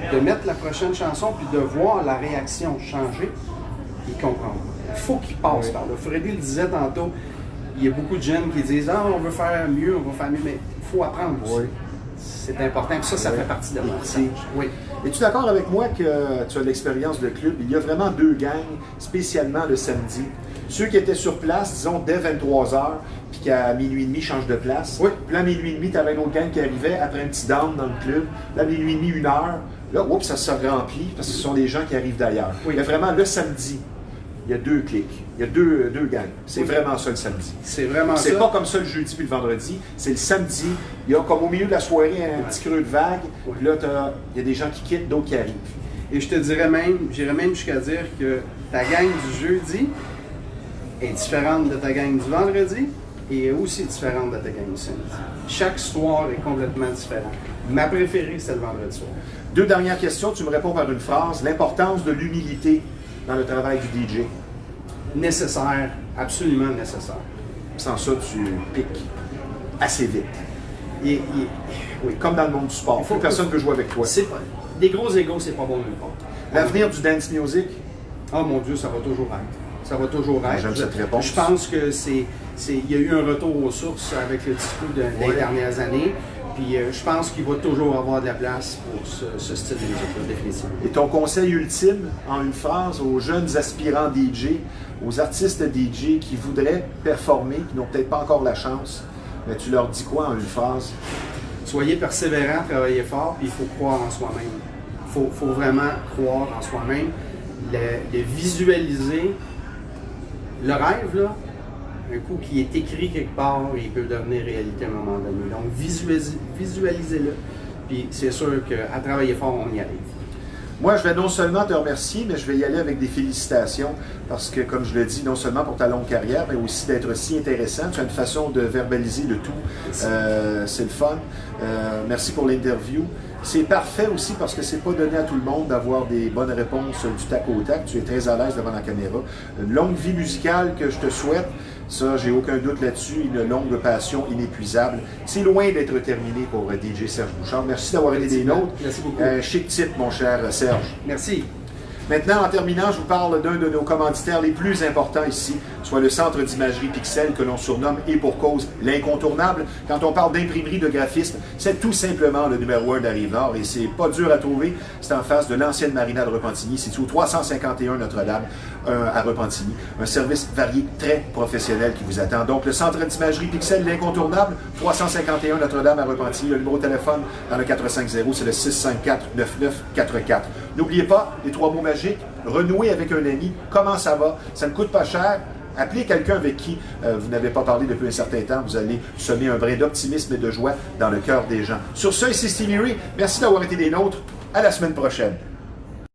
S3: de mettre la prochaine chanson puis de voir la réaction changer, il comprend. Il faut qu'il passe par là. Freddy le disait tantôt, il y a beaucoup de jeunes qui disent « Ah, on veut faire mieux, on va faire mieux », mais il faut apprendre aussi.
S1: Oui.
S3: C'est important. Puis ça fait partie de
S1: Écoutez,
S3: l'apprentissage. Oui.
S1: Es-tu d'accord avec moi que tu as l'expérience de club? Il y a vraiment 2 gangs, spécialement le samedi. Ceux qui étaient sur place, disons, dès 23h, puis qu'à minuit et demi, changent de place.
S3: Oui.
S1: Puis là, à minuit et demi, tu avais un autre gang qui arrivait après un petit down dans le club. Là, à minuit et demi, 1 heure. Là, oups, ça se remplit parce que ce sont des gens qui arrivent d'ailleurs.
S3: Oui.
S1: Mais vraiment, le samedi, il y a 2 clics. Il y a deux gangs. C'est
S3: Oui.
S1: vraiment ça le samedi.
S3: C'est vraiment ça.
S1: C'est pas comme ça le jeudi puis le vendredi. C'est le samedi. Il y a comme au milieu de la soirée un petit creux de vague.
S3: Ouais.
S1: Puis là, il y a des gens qui quittent, d'autres qui arrivent.
S3: Et je te dirais même, j'irais même jusqu'à dire que ta gang du jeudi est différente de ta gang du vendredi et est aussi différente de ta gang du samedi. Chaque soir est complètement différent. Ma préférée, c'est le vendredi soir.
S1: 2 dernières questions. Tu me réponds par une phrase. L'importance de l'humilité dans le travail du DJ.
S3: Nécessaire, absolument nécessaire.
S1: Sans ça, tu piques assez vite.
S3: Oui.
S1: Comme dans le monde du sport. Plus personne ne veut jouer avec toi.
S3: Des gros égos, c'est pas bon nulle part.
S1: L'avenir du dance music,
S3: Oh mon Dieu, ça va toujours être. Ça va toujours être.
S1: J'aime cette réponse.
S3: Je pense que il y a eu un retour aux sources avec le discours des dernières années. Puis je pense qu'il va toujours avoir de la place pour ce style de musique-là, définitivement.
S1: et ton conseil ultime, en une phrase, aux jeunes aspirants DJ, aux artistes DJ qui voudraient performer, qui n'ont peut-être pas encore la chance, mais tu leur dis quoi en une phrase?
S3: Soyez persévérants, travaillez fort, puis il faut croire en soi-même. Il faut vraiment croire en soi-même, le visualiser. Le rêve, là, un coup qui est écrit quelque part, il peut devenir réalité à un moment donné. Donc, visualisez-le, puis c'est sûr qu'à travailler fort, on y arrive.
S1: Moi, je vais non seulement te remercier, mais je vais y aller avec des félicitations parce que, comme je le dis, non seulement pour ta longue carrière, mais aussi d'être si intéressant. Tu as une façon de verbaliser le tout. C'est le fun. Merci pour l'interview. C'est parfait aussi parce que c'est pas donné à tout le monde d'avoir des bonnes réponses du tac au tac. Tu es très à l'aise devant la caméra. Une longue vie musicale que je te souhaite. Ça, j'ai aucun doute là-dessus. Une longue passion inépuisable. C'est loin d'être terminé pour DJ Serge Bouchard. Merci d'avoir été des nôtres.
S3: Merci beaucoup.
S1: Chic type, mon cher Serge.
S3: Merci.
S1: Maintenant, en terminant, je vous parle d'un de nos commanditaires les plus importants ici, soit le Centre d'imagerie Pixel, que l'on surnomme, et pour cause, l'incontournable. Quand on parle d'imprimerie de graphisme, c'est tout simplement le numéro 1 de la Rive-Nord, et c'est pas dur à trouver. C'est en face de l'ancienne marina de Repentigny, situé au 351 Notre-Dame à Repentigny. Un service varié, très professionnel qui vous attend. Donc, le Centre d'imagerie Pixel, l'incontournable, 351 Notre-Dame à Repentigny. Le numéro de téléphone dans le 450, c'est le 654-9944. N'oubliez pas les 3 mots magiques, renouer avec un ami, comment ça va, ça ne coûte pas cher. Appelez quelqu'un avec qui vous n'avez pas parlé depuis un certain temps. Vous allez semer un brin d'optimisme et de joie dans le cœur des gens. Sur ce, ici Stevie Ray. Merci d'avoir été des nôtres. À la semaine prochaine.